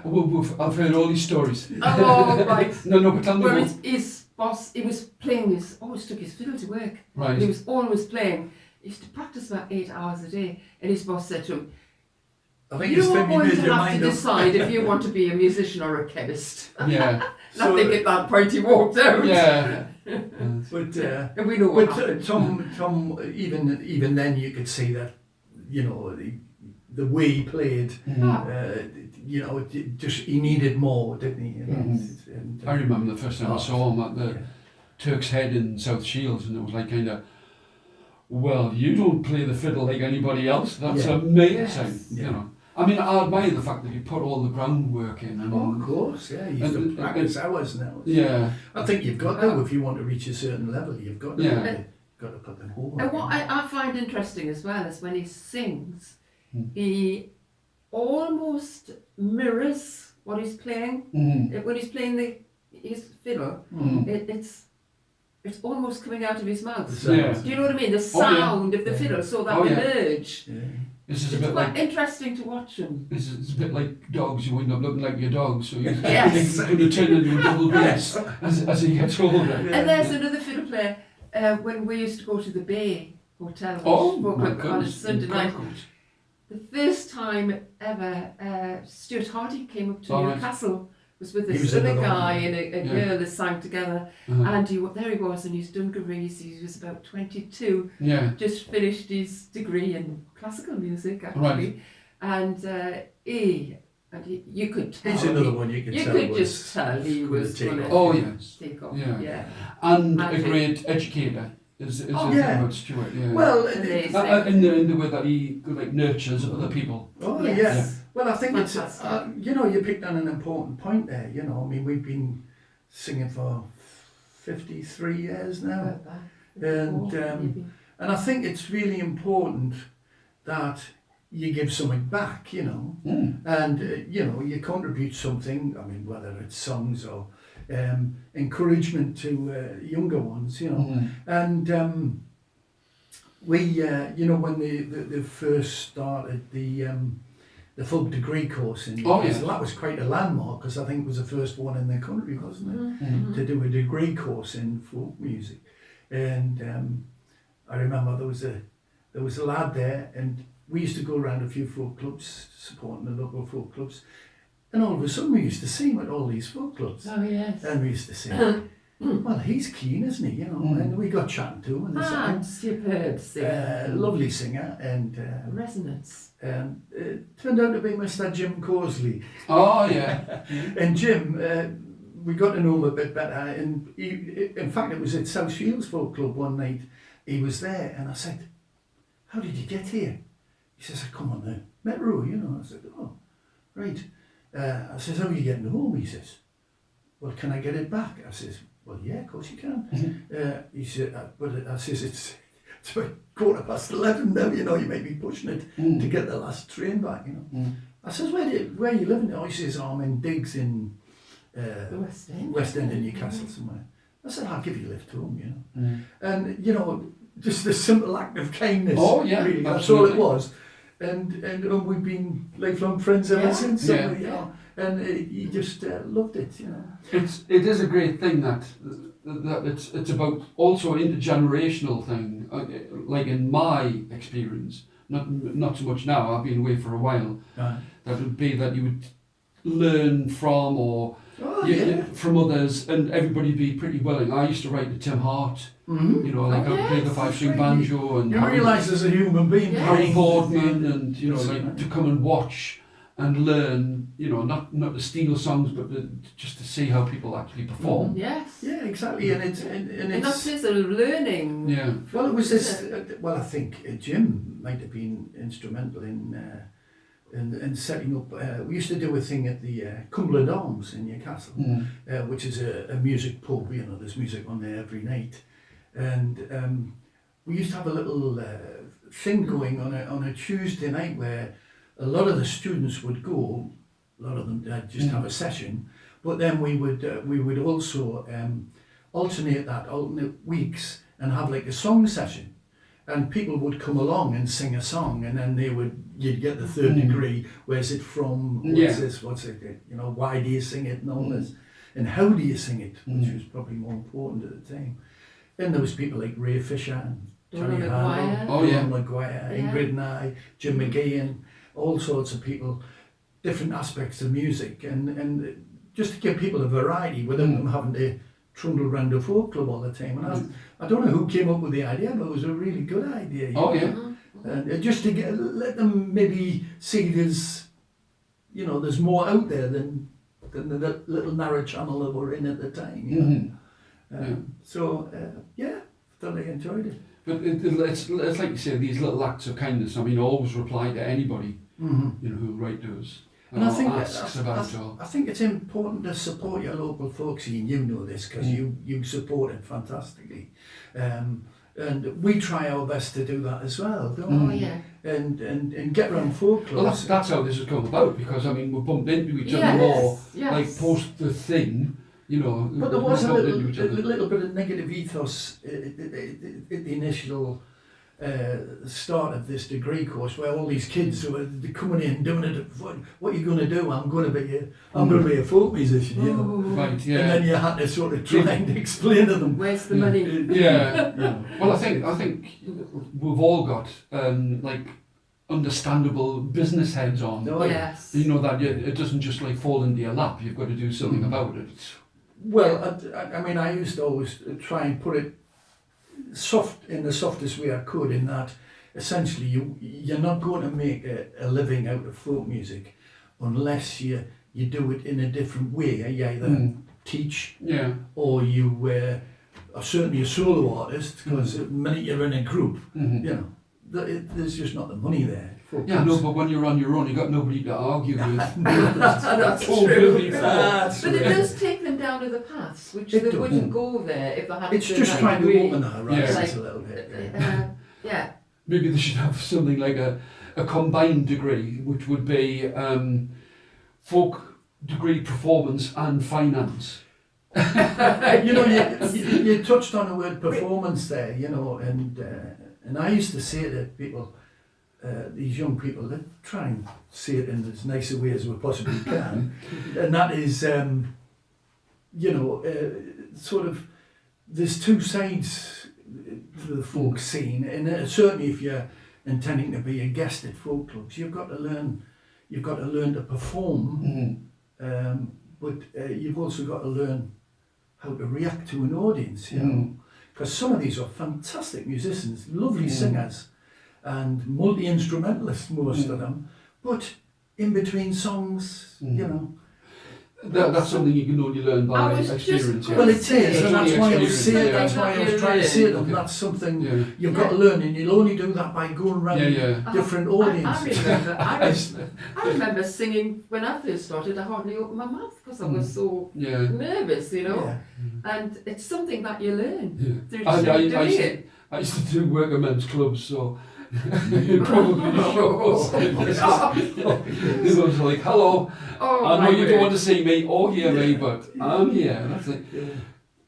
I've heard all these stories. Oh, right. No, but tell me Where more. his boss, he was playing. Always took his fiddle to work. Right. He was always playing. He used to practice about 8 hours a day. And his boss said to him, I think "You it's are time you going made to your have to mind up." decide if you want to be a musician or a chemist." Yeah. And I think at that point he walked out. Yeah. But And we know what happened. Tom, even then you could see that, you know, the way he played, you know, he needed more, didn't he? You know? And, I remember the first time I saw him at the yeah. Turk's Head in South Shields, and it was like kind of well, you don't play the fiddle like anybody else. That's Yeah. amazing. Yes. You know. I mean, I admire the fact that you put all the groundwork in. And, Oh, of course, yeah. You used to practice hours and hours. Yeah. I think you've got to, if you want to reach a certain level, you've got to, Yeah. got to put them homework And what in. I find interesting as well is when he sings, Mm. he almost mirrors what he's playing. Mm. When he's playing his fiddle, Mm. it's almost coming out of his mouth. Yeah. Do you know what I mean? The Oh, yeah. sound of the fiddle, so that Oh, they yeah. merge. Yeah. This is a It's bit quite like interesting to watch him. it's a bit like dogs. You wind up looking like your dog, so you Yes. going to turn into a double bass as he gets older. And there's another fiddle player. When we used to go to the Bay Hotel, Oh which my on a goodness! Sunday night, Goodness. the first time ever, Stuart Hardy came up to Oh, right. Newcastle. Was with He this was other another guy one. and a Yeah. girl that sang together, Uh-huh. and there he was, and he's done Greece. He was about 22, Yeah. just finished his degree in classical music actually, Right. and you could tell. He's another one you can You tell could was just tell he gonna was take going off. to Oh yes. take off. Yeah. Yeah. And Magic. a great educator is the Oh, thing yeah. about Stuart. Yeah. Well, Amazing. in the way that he like nurtures other people. oh Yes. yeah. Well, I think Fantastic. it's, you picked on an important point there, I mean, we've been singing for 53 years now. About that. And, Maybe. And I think it's really important that you give something back, Mm. and, you contribute something, I mean, whether it's songs or encouragement to younger ones, Mm. And we, when they first started the folk degree course in Oh, Newcastle, yes. that was quite a landmark because I think it was the first one in the country, wasn't it? Mhm. To do a degree course in folk music. And I remember there was a lad there, and we used to go around a few folk clubs, supporting the local folk clubs, and all of a sudden we used to sing at all these folk clubs. Oh yes. And we used to say, well, he's keen, isn't he? Mm. And we got chatting to him, and they And said, superb singer. lovely singer, and Resonance. it turned out to be Mr. Jim Causley. Oh yeah. And Jim, we got to know him a bit better, and in fact it was at South Shields Folk Club one night, he was there, and I said, how did you get here? He says, I come on the metro, I said, oh, right. I says, how are you getting home? He says, well, can I get it back? I says, well, yeah, of course you can. He said, but I says, it's about 11:15 now, you may be pushing it Mm. to get the last train back, Mm. I says, where are you living? Oh, he says, oh, I'm in digs in The West End. West End in Newcastle somewhere. I said, I'll give you a lift home, Mm. And, just the simple act of kindness. Oh, yeah, really, that's absolutely. all it was. And we've been lifelong friends ever Yeah. since. Yeah. And he just loved it, It is a great thing that it's about also an intergenerational thing. Like in my experience, not so much now. I've been away for a while. Right. That would be that you would learn from or Oh, from others, and everybody be pretty willing. I used to write to Tim Hart. Mm-hmm. Like Oh, I play the yes, five-string that's right. banjo and You realise there's a human being. Yeah. Harry playing Boardman, the- and like to come and watch and learn. Not to steal songs, but just to see how people actually perform. Yes. Yeah, exactly, and it's And that's just a learning. Yeah. well, it was this. I think Jim might have been instrumental in setting up. We used to do a thing at the Cumberland Arms in Newcastle, Mm. which is a music pub. There's music on there every night, and we used to have a little thing going on a Tuesday night where a lot of the students would go. A lot of them just have a session, but then we would also alternate weeks and have like a song session. And people would come along and sing a song, and then you'd get the third degree. Where's it from? Yeah. What's it? Why do you sing it and all this? And how do you sing it? Which Mm. was probably more important at the time. Then there was people like Ray Fisher and Donald Johnny Maguire. Harlow, Oh, yeah. Donald Maguire, Yeah. Ingrid and I, Jim McGeehan, all sorts of people, different aspects of music, and just to give people a variety without them having to trundle around a folk club all the time. And I don't know who came up with the idea, but it was a really good idea. Oh yeah. And just to let them maybe see there's more out there than the little narrow channel that we're in at the time. Mhm. So, thoroughly enjoyed it. But it's like you say, these little acts of kindness. I mean, always reply to anybody, you know, who write to us. And I think asks about it. I think it's important to support your local folk scene. You know this because you support it fantastically, and we try our best to do that as well, don't we? Oh yeah. And get around folk clubs. Well, that's how this has come about, because I mean we bumped into each other more like post the thing, you know. But there was a bumped into each other. little bit of negative ethos at the initial start of this degree course, where all these kids who are coming in doing it. What are you going to do? I'm going to be a folk musician, you know. Right, yeah. And then you had to sort of try and explain to them. Where's the money? Yeah. Well, I think we've all got like understandable business heads on. No, Yes. You know that it doesn't just like fall into your lap. You've got to do something about it. Well, I mean, I used to always try and put it in the softest way I could, in that essentially you're not going to make a living out of folk music unless you do it in a different way. You either teach, or you are certainly a solo artist, because the minute you're in a group, you know, there's just not the money there. Yeah, no, but when you're on your own, you've got nobody to argue with. That's true. But it does take them down to the paths, which It they does. wouldn't go there if they hadn't It's done just that trying to degree. open our horizons Like, a little bit. yeah. Maybe they should have something like a combined degree, which would be folk degree performance and finance. You know, you touched on the word performance there, you know, and I used to say to people, these young people, they try and say it in as nice a way as we possibly can, and that is, you know, sort of, there's two sides to the folk scene, and certainly if you're intending to be a guest at folk clubs, you've got to learn to perform, but you've also got to learn how to react to an audience, you know, because some of these are fantastic musicians, lovely singers, and multi-instrumentalists, most of them, but in between songs, you know. That's something you can only learn by I was just experience. gonna Well, it is, It's and that's why I was experience, saying, yeah. that's why I was trying to say to them, Okay. that's something Yeah. you've got to learn, and you'll only do that by going around different audiences. I remember singing when I first started. I hardly opened my mouth because I was so nervous, you know. Yeah. And it's something that you learn through I doing used to- it. I used to do worker men's clubs, so it probably shows. It was like, hello, Oh, I know my you don't word. want to see me or hear me, but I'm here. That's it.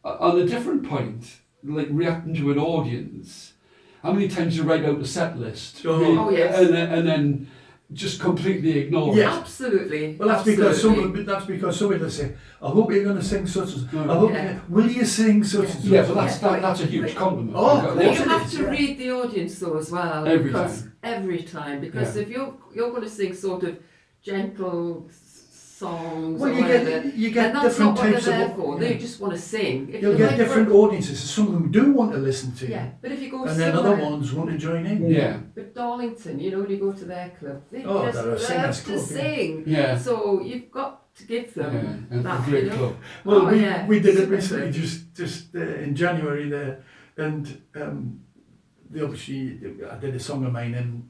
On a different point, like reacting to an audience, how many times you write out a set list Oh, yes. and then just completely ignore Yeah. it? Absolutely. Well, that's because absolutely. somebody will say, I hope you're going to sing such and such. No. I hope Yeah. will you sing such and such? Yeah, but that's a huge compliment. Oh, You've got- But you it have is, to yeah. read the audience though as well. Every because time. Every time. Because Yeah. if you're going to sing sort of gentle songs Well, or you whatever, get then that's different not what types they're there of. for. They just want to sing. If You'll you get like different rock- audiences. Some of them do want to listen to you, Yeah, but if you go and then other somewhere, ones want to join in. Yeah, but Darlington, you know, when you go to their club, they Oh, just they're a singers love to club, yeah. sing. yeah. So you've got to give Yeah, them and that, a great you know. club. Well, Oh, yeah. we did it Super recently, good. just in January there, and they obviously, I did a song of mine, and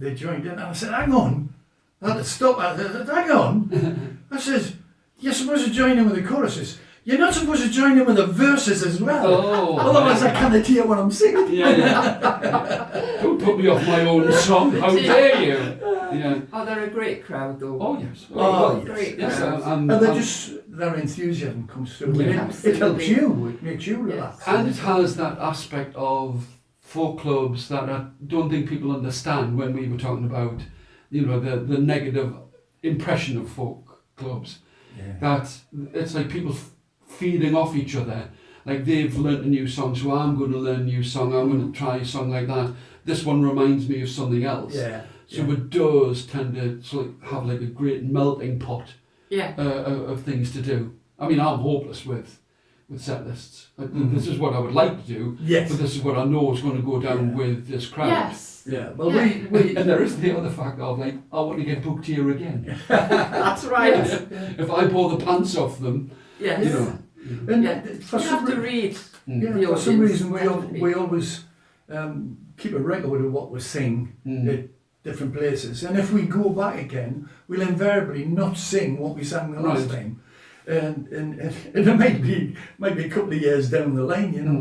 they joined in, and I said, hang on, I had to stop. I said, hang on. I said, you're supposed to join in with the choruses. You're not supposed to join in with the verses as well. Oh, Otherwise, I can't hear what I'm singing. yeah. Don't put me off my own song. How dare you? Yeah. Oh, they're a great crowd though. Oh yes. Oh, yes. Great Yes. crowd. Their enthusiasm comes through. Yeah. It helps Absolutely. you. It makes you relax. And it has that aspect of folk clubs that I don't think people understand when we were talking about, you know, the negative impression of folk clubs. Yeah. That it's like people feeding off each other. Like they've learnt a new song, so I'm going to learn a new song. I'm going to try a song like that. This one reminds me of something else. Yeah. So it does tend to sort of have like a great melting pot Yeah. of things to do. I mean, I'm hopeless with set lists. This is what I would like to do, Yes. but this is what I know is going to go down Yeah. with this crowd. Yes. Yeah. Well, Yeah. we And there is the other fact of like, I want to get booked here again. That's right. If I pull the pants off them, Yes. you know, And Yeah. for You some have to re- read. yeah, the for some audience, reason definitely. we always keep a record of what we sing at different places, and if we go back again, we'll invariably not sing what we sang the last Right. time. And it might be a couple of years down the line, you know,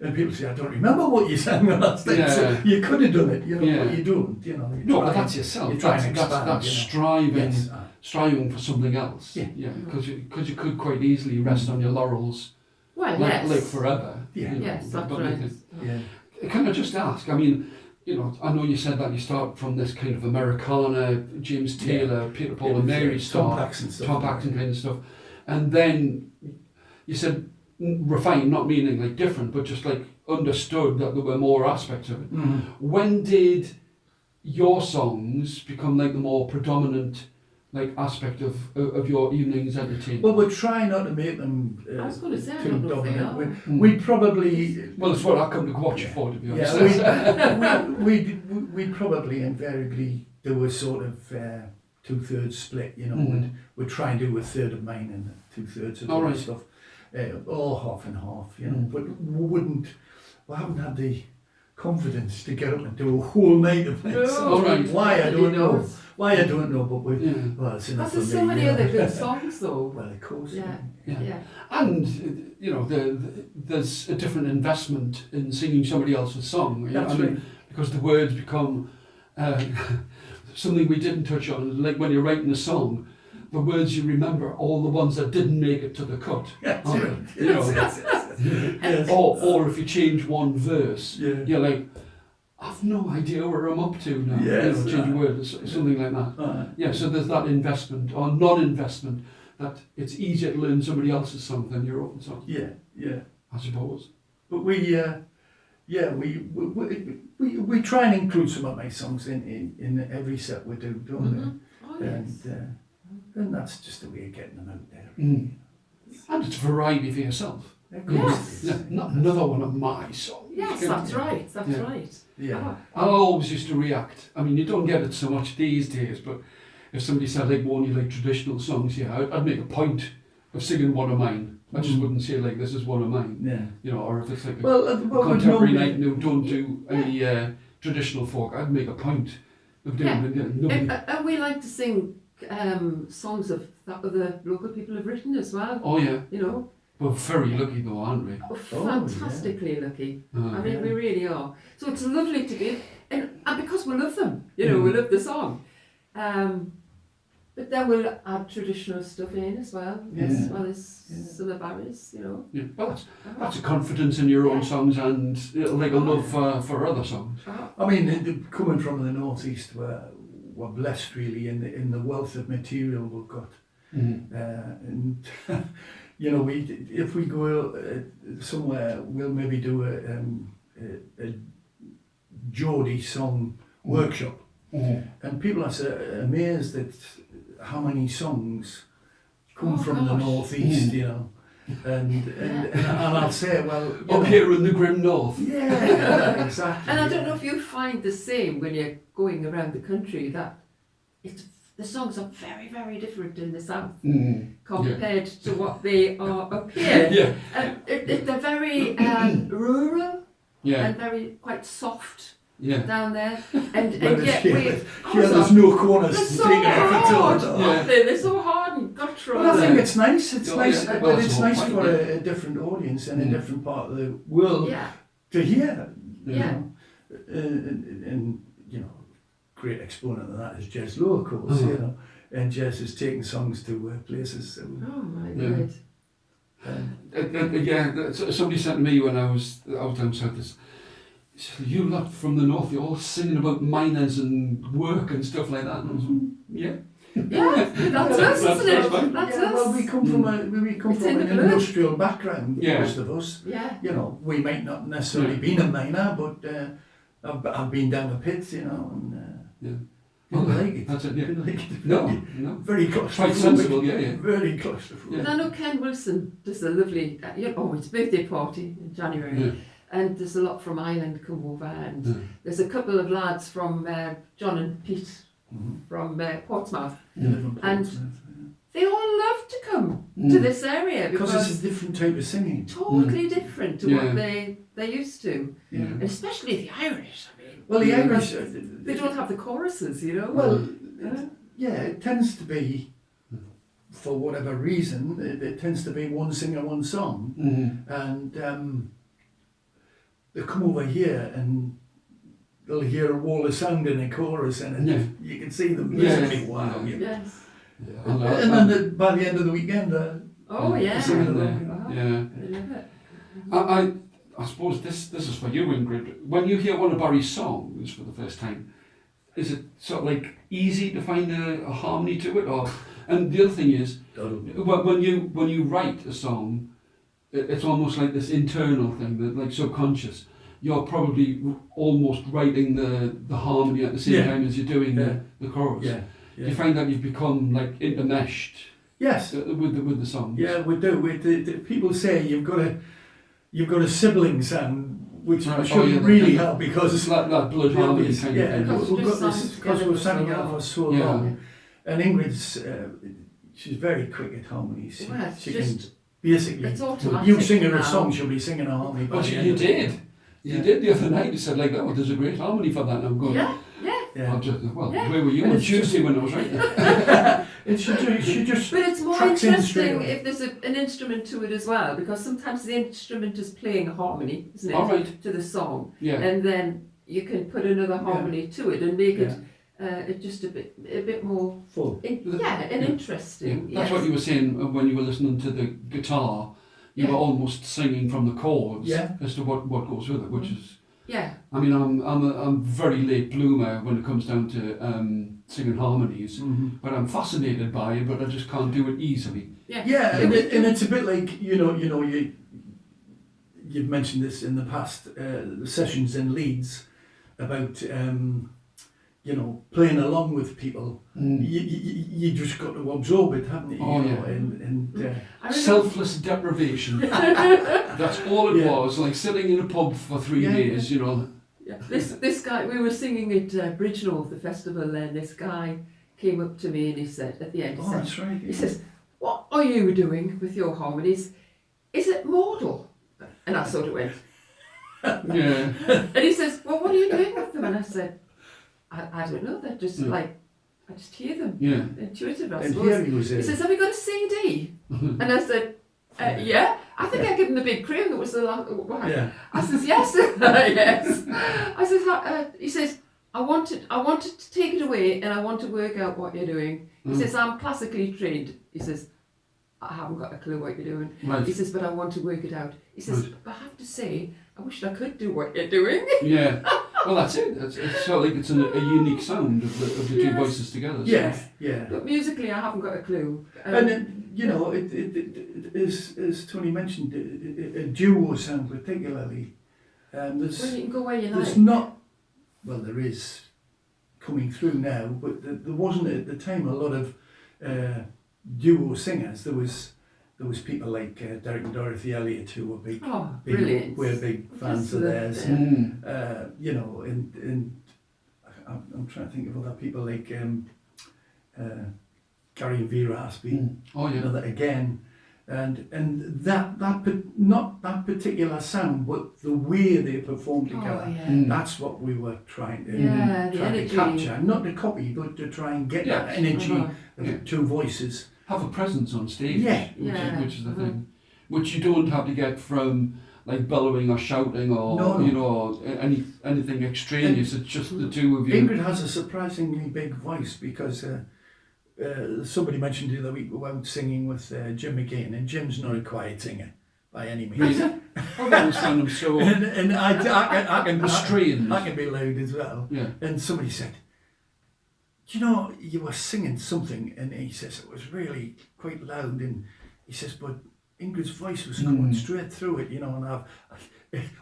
and people say, I don't remember what you sang the last time. So Yeah. you could have done it, you know, Yeah. but you don't, you know. You No, try but and- that's yourself. you try and That's expand, you know. striving, Yes. striving for something else. Yeah. Because you could quite easily rest on your laurels, Well, like, yes. like forever. Yeah. you know, Yes, but that's you right. can- Yeah. Can I just ask? I mean, you know, I know you said that you start from this kind of Americana, James Taylor, Peter, Paul, and Mary Tom start, Paxton stuff. Tom Paxton kind of stuff, and then you said refined, not meaning like different, but just like understood that there were more aspects of it. Mhm. When did your songs become like the more predominant like aspect of your evening's entertainment? Well, we're trying not to make them I was going to say, I too don't know if they dominant. are. We'd probably... Well, that's what I come to watch you for, to be honest. Yeah, we'd probably invariably do a sort of 2/3 split, you know. We'd try and do a third of mine and 2/3 of the All other right. stuff. Or half and half, you know. Mm. But we haven't had the confidence to get up and do a whole night of it. No. All right. Why, I don't know. knows. Why, I don't know, but we... Yeah. Well, it's enough There's for so me, many you know. other good songs, though. Well, of course. Yeah. Yeah. Yeah. And you know, there's a different investment in singing somebody else's song. You know, That's I mean, right. because the words become something we didn't touch on. Like when you're writing a song, the words you remember, all the ones that didn't make it to the cut. That's aren't right. they? You know, Yes. or if you change one verse, Yeah. you're like, I've no idea where I'm up to now. Yes, You know, change a word, or something like that. Yeah, so there's that investment or non-investment that it's easier to learn somebody else's song than your own song, Yeah, yeah. I suppose. But we try and include some of my songs in every set we do, don't Mhm. Oh, we? yes. And that's just the way of getting them out there. Mm. And it's variety for yourself. Of Yes. course it is. Yeah, not another one of my songs. Yes, You know? that's right. That's Yeah. right. Yeah. I always used to react. I mean, you don't get it so much these days, but if somebody said like only like traditional songs, yeah, I'd make a point of singing one of mine. I just wouldn't say like this is one of mine, Yeah. you know, or if it's like a Well, what would contemporary normally... night and don't do any traditional folk, I'd make a point of doing Yeah. it. You know, nobody, And we like to sing songs of that other local people have written as well. oh yeah, You know, we're very lucky though, aren't we? fantastically lucky. I mean, yeah. we really are. So it's lovely to be, and because we love them, you know, we love the song. But then we'll add traditional stuff in as well, Yes. as well as some of Barry's, you know. Yeah, well, that's a confidence in your own songs and like a love for other songs. I mean, coming from the northeast, we're blessed really in the wealth of material we've got. And you know, if we go somewhere, we'll maybe do a Geordie song workshop, and people are amazed at how many songs come from the gosh. northeast, you know. And I'll say, well, you Up know, here in the grim north. yeah, exactly. And I don't yeah. know if you find the same when you're going around the country, that the songs are very, very different in the south compared to what they are up here. Yeah, They're very rural yeah, and very quite soft yeah. down there. And Whereas yet here, we... here ours there's are- no corners They're to so take it off at all. hard, Yeah. aren't they? They're so hard and guttural. Well, I think it's nice. It's Oh, nice, yeah. but Well, that's it's the whole nice point, for yeah. a different audience in a different part of the world Yeah, to hear. You Yeah. know? And you know, great exponent of that is Jez Lowe, of course. You know, and Jez is taking songs to places. So, oh my Yeah. word. Yeah, somebody said to me when I was down south, this, he said, you lot from the north, you're all singing about miners and work and stuff like that. And I was like, yeah. Yeah, that's us, isn't that's it? fine. That's yeah, us. well, we come from It's in an the blood. industrial background, Yeah. most of us. Yeah. You know, we might not necessarily Yeah. been a miner, but I've been down the pits, you know, and Yeah. didn't like it. That's it, yeah. Didn't like it. No, no. Very claustrophobic. Quite sensible, yeah. Very claustrophobic. And I know Ken Wilson does a lovely, his birthday party in January. Yeah. And there's a lot from Ireland come over, and Yeah. there's a couple of lads from John and Pete Mhm. from Portsmouth. You live in And- Portsmouth, they all love to come to this area Because it's a different type of singing. totally different to Yeah. what they're used to. Yeah. And especially the Irish, I mean. Well, the Yeah. Irish. They don't have the choruses, you know. Well, Yeah. yeah, it tends to be, for whatever reason, it tends to be one singer, one song. And they come over here and they'll hear a wall of sound in a chorus, and you can see them listening. Wow. Yeah. Yes. Yeah. And then by the end of the weekend, Oh yeah. singing And, along. yeah. I love it. I suppose this is for you, Ingrid. When you hear one of Barry's songs for the first time, is it sort of like easy to find a harmony to it, or? And the other thing is, when you write a song, it's almost like this internal thing, that like subconscious. You're probably almost writing the harmony at the same time as you're doing the chorus. Yeah. Do you find that you've become like intermeshed? Yes. With the songs. Yeah, we do. People say you've got a sibling sound, which Right. shouldn't really have, because It's like that blood harmony kind of thing. Because we've got songs this because together we've for sang so together long. for so Yeah. long. And Ingrid's, she's very quick at harmonies. Well, it's She just- can basically. It's automatic. You sing her a now. song, she'll be singing a harmony. by Oh, the end you of the did. day. You Yeah. did the other night. You said like, oh, there's a great harmony for that. And I'm going. Yeah. Yeah. Yeah. Where were you And on it's just- Tuesday when I was writing it? And she just But it's more tracks in straight interesting away. if there's an instrument to it as well, because sometimes the instrument is playing a harmony, isn't it, All right. to the song, Yeah. and then you can put another harmony to it and make it just a bit more full. interesting. That's yes. what you were saying when you were listening to the guitar. You were almost singing from the chords as to what goes with it, which is. Yeah. I mean, I'm a very late bloomer when it comes down to singing harmonies, but I'm fascinated by it, but I just can't do it easily. Yeah. Yeah, and it's a bit like you've mentioned this in the past sessions in Leeds about playing along with people. You just got to absorb it, haven't you? Oh, yeah. Selfless deprivation. That's all it was, like sitting in a pub for 3 days, Yeah. This guy, we were singing at Bridgnorth, the festival, and this guy came up to me and he said, at the end, he Oh, that's right. he says, "What are you doing with your harmonies? Is it modal?" And I sort of went, Yeah. and he says, "Well, what are you doing with them?" And I said, I don't know, they're just like, I just hear them. Yeah. Intuitive, I And suppose. here he was. He says, "Have you got a CD?" And I said, "Yeah." I think I gave him the big crayon that was the last one. Yeah. I says, "Yes." Yes. I says, he says, I wanted to take it away and I want to work out what you're doing. He says, "I'm classically trained." He says, "I haven't got a clue what you're doing." Right. He says, "But I want to work it out." He says, Right. "But I have to say, I wish I could do what you're doing." Yeah. Well, that's it. It's sort of like it's a unique sound of the two Yes. voices together. So. Yeah, yeah. But musically, I haven't got a clue. And as Tony mentioned, a duo sound particularly. well, you can go where you There's like. not, well, there is coming through now, but there wasn't at the time a lot of duo singers. There was people like Derek and Dorothy Elliott who were big, Brilliant. we're big fans Just of love theirs. them. And I'm trying to think of other people like Gary and Vera Aspie. Oh yeah. That again, and not that particular sound, but the way they performed together. Oh, yeah. That's what we were trying to Yeah, the energy. capture, not to copy, but to try and get that energy Uh-huh. of Yeah. two voices. Have a presence on stage. Yeah. Which is the thing, which you don't have to get from like bellowing or shouting or No. anything extraneous. It's just the two of you. Ingrid has a surprisingly big voice because somebody mentioned the other week about singing with Jim McGeehan, and Jim's not a quiet singer by any means. Really? I've always found them so and I can restrained. I can be loud as well. Yeah. And somebody said, "Do you know, you were singing something," and he says it was really quite loud, and he says, "But Ingrid's voice was coming straight through it, and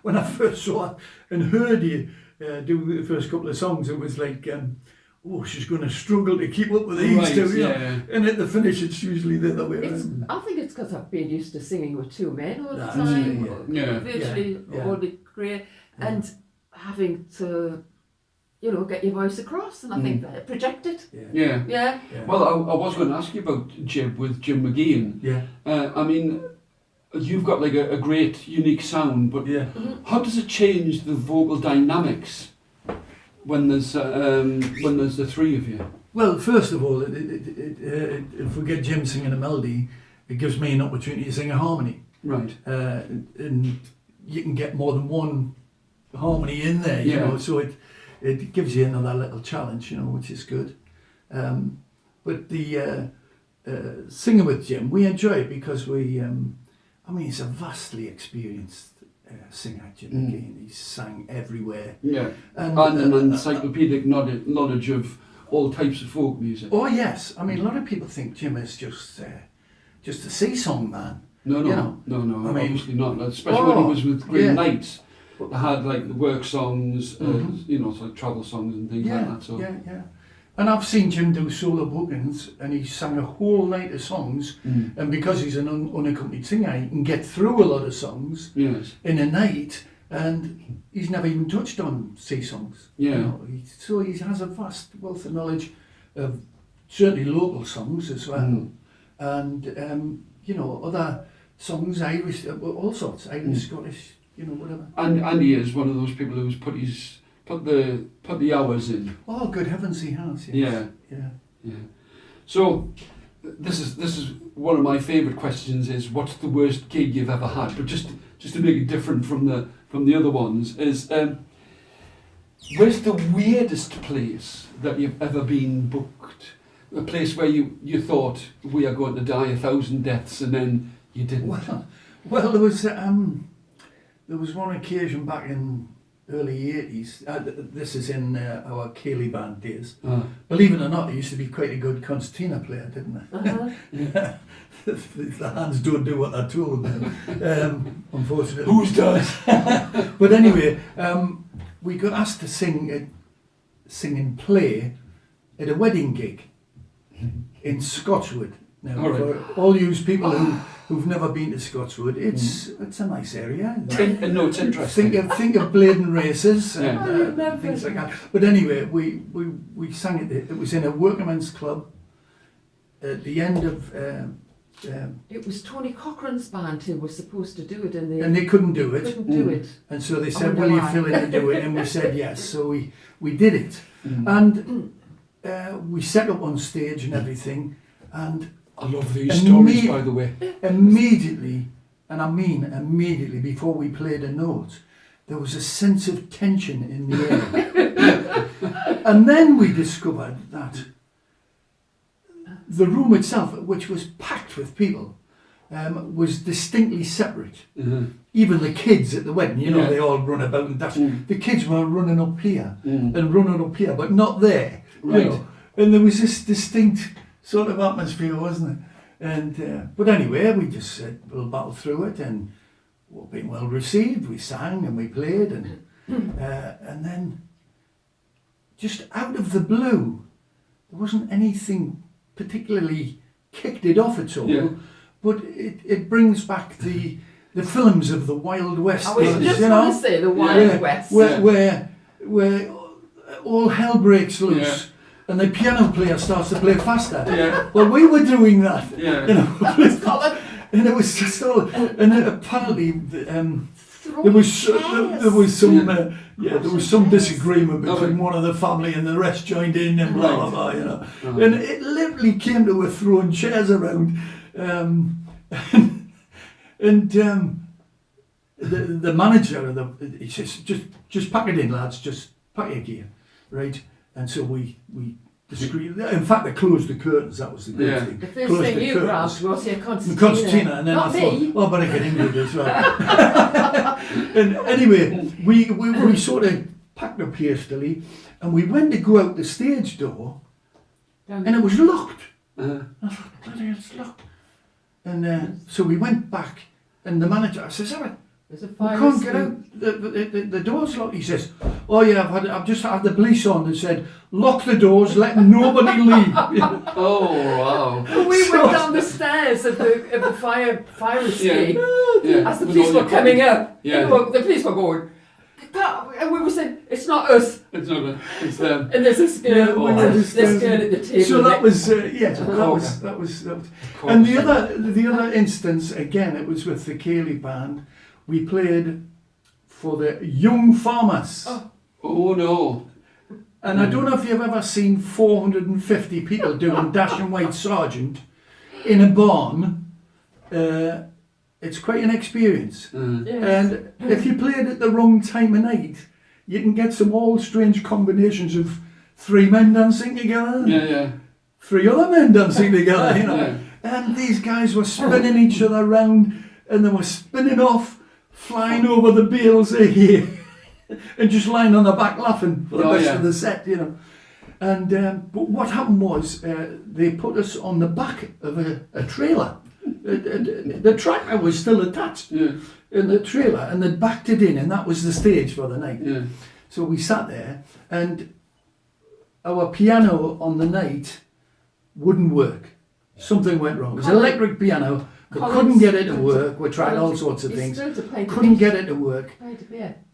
when I first saw it and heard you do the first couple of songs, it was like, oh, she's going to struggle to keep up with these two, and at the finish it's usually the other way around." I think it's because I've been used to singing with two men all the That's time, it, yeah. virtually Yeah. all the career, and having to get your voice across, and I think that project it. Yeah. Yeah. Well, I was going to ask you about Jib with Jim McGeehan. Yeah. I mean, you've got like a great, unique sound, but Yeah. how does it change the vocal dynamics when there's the three of you? Well, first of all, if we get Jim singing a melody, it gives me an opportunity to sing a harmony. Right. And you can get more than one harmony in there, you know, so it gives you another little challenge, which is good. But the singing with Jim, we enjoy it because he's a vastly experienced singer, Jim McGeehan. He's sang everywhere. Yeah. And an encyclopedic knowledge of all types of folk music. Oh yes, I mean a lot of people think Jim is just a sea-song man. No, I mean, obviously not. Especially when he was with Green Knights, they had like the work songs, so like travel songs and things like that. So. Yeah. And I've seen Jim do solo bookings, and he sang a whole night of songs. And because he's an unaccompanied singer, he can get through a lot of songs in a night. And he's never even touched on sea songs. Yeah. So he has a vast wealth of knowledge of certainly local songs as well, and other songs, Irish, all sorts, Irish, Scottish, whatever. And he is one of those people who's put the hours in. Oh, good heavens, he has. Yes. Yeah. So this is one of my favourite questions: is what's the worst gig you've ever had? But just to make it different from the other ones, is where's the weirdest place that you've ever been booked? A place where you thought we are going to die 1,000 deaths and then you didn't. Well, there was one occasion back in early 80s. This is in our Cayley band days. Believe it or not, I used to be quite a good concertina player, didn't I? The hands don't do what they're told, unfortunately. Whose does? But anyway, we got asked to sing and play at a wedding gig in Scotchwood. Now, for all you people who've never been to Scotchwood, it's a nice area. No, it's interesting. Think of Bladen races and things like that. But anyway, we sang it. It was in a workman's club at the end of. It was Tony Cochrane's band who was supposed to do it, and they couldn't do it. And so they said, "Will you fill in to do it?" And we said yes. So we did it, and we set up on stage and everything. And I love these stories, by the way. Immediately, and I mean immediately, before we played a note, there was a sense of tension in the air. And then we discovered that the room itself, which was packed with people, was distinctly separate. Even the kids at the wedding, they all run about and dash. The kids were running up here and running up here, but not there. Right. And there was this distinct sort of atmosphere, wasn't it? And but anyway, we just said we'll battle through it, and we're being well received. We sang and we played, and then just out of the blue, there wasn't anything particularly kicked it off at all, but it brings back the films of the Wild West. I was just going to say the Wild West, where all hell breaks loose. And the piano player starts to play faster. Well, we were doing that. And it was just all. And then apparently, there was some disagreement between one of the family, and the rest joined in, and blah blah blah. And it literally came to a throwing chairs around, and the manager he says, just pack it in, lads. Just pack your gear, right? And so we discreetly, in fact, they closed the curtains. That was the good thing. The first thing you grabbed was your concertina. And then I thought, but I get Ingrid as well. And anyway, we sort of packed up hastily, and we went to go out the stage door, and it was locked. I thought, bloody hell, it's locked. And so we went back, and the manager says, there's a we fire can't get out. The door's locked. He says, "Oh yeah, I've just had the police on and said lock the doors, let nobody leave." Oh wow! We went down the stairs of the fire escape as the police were coming up. The police were going, And we were saying, it's not us. It's not good. It's them. And there's this girl, Yeah, this girl at the table. So that was yeah. Corker. That was. Corker. And the other instance again, it was with the Cayley band. We played for the Young Farmers. Oh no. And I don't know if you've ever seen 450 people doing Dash and White Sergeant in a barn. It's quite an experience. Yes. And if you play it at the wrong time of night, you can get some all strange combinations of 3 men dancing together, Yeah. 3 other men dancing together, you know. Yeah. And these guys were spinning each other around, and they were spinning off, flying over the bales of hay, and just lying on their back laughing for the rest of the set, you know. And but what happened was they put us on the back of a trailer. The tractor was still attached in the trailer, and they'd backed it in, and that was the stage for the night. Yeah. So we sat there, and our piano on the night wouldn't work. Something went wrong. It was an electric piano. We couldn't get it to work. We tried all sorts of things. Couldn't get it to work.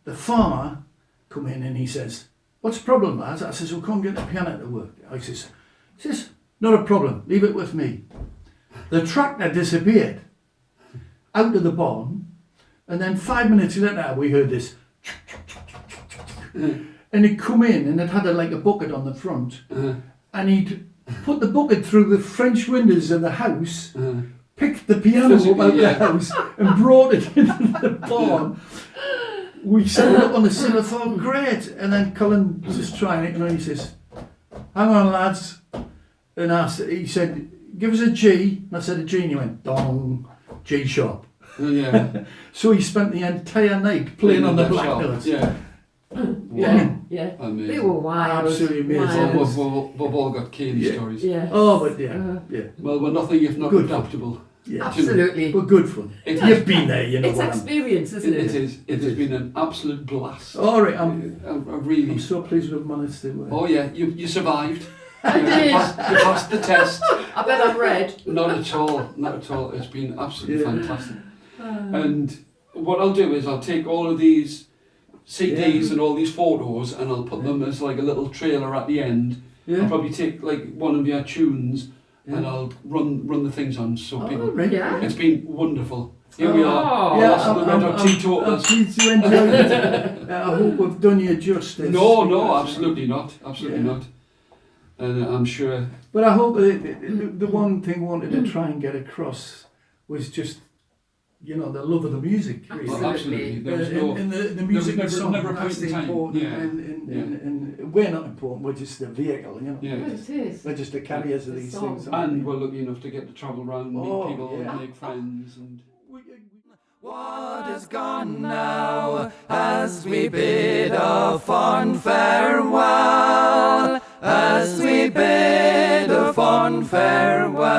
The farmer come in and he says, "What's the problem, lads?" I says, "We can't get the piano to work." I says, "Not a problem. Leave it with me." The tractor disappeared out of the barn, and then 5 minutes later we heard this, and he'd come in and it had like a bucket on the front, and he'd put the bucket through the French windows of the house, picked the piano up out the house, and brought it into the barn. We set it up on the sill and thought, great, and then Colin was just trying it, and he says, "Hang on, lads," and he said, "Give us a G," and I said a G, and he went, "Dong, G sharp." Yeah. So he spent the entire night playing on the black notes. Yeah. Yeah. Amazing. They were wild. Absolutely amazing. Wild. We've all got Cayley stories. Yeah. Oh, but yeah. Well, we're nothing if not Good. adaptable. Yeah. Absolutely. But good fun. You've been there, you know It's what I'm... experience, isn't it? It is. It has been an absolute blast. All right, I really. I'm so pleased we've managed to... Oh yeah, you survived. I did. You passed the test. I bet I've read. Not at all. Not at all. It's been absolutely fantastic. And what I'll do is I'll take all of these CDs and all these photos, and I'll put them as like a little trailer at the end. I'll probably take like one of your tunes and I'll run the things on so people. Right. Yeah. It's been wonderful. Here we are. Yeah, Lost in the Red Hot I'm Teetotalers. pleased you enjoyed it. I hope we've done you justice. No, absolutely not. Absolutely not. And I'm sure. But I hope the one thing I wanted to try and get across was just, you know, the love of the music. Really. Well, absolutely. There was no. And the music was and song, never a point that's in time. important. Yeah. And we're not important, we're just the vehicle, you know. Yeah. But it is. We're just the carriers of The these song. things. And we're lucky enough to get to travel around, meet people, yeah. and make friends, and. What is gone now, as we bid a fond farewell, as we bid a fond farewell.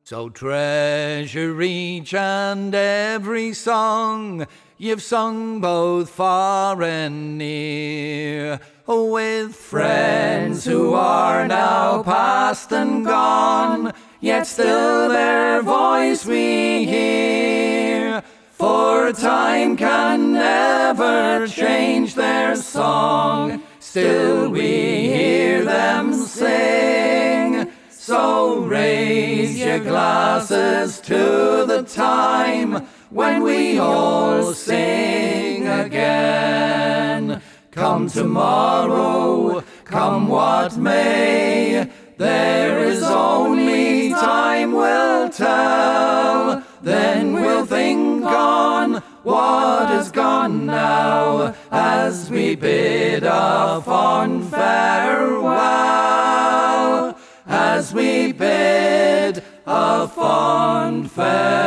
So treasure each and every song you've sung both far and near, with friends who are now past and gone, yet still their voice we hear. For time can never change their song, still we hear them sing. So raise your glasses to the time when we all sing again. Come tomorrow, come what may, there is only time will tell. Then we'll think on what is gone now, as we bid a fond farewell, as we bid a fond farewell.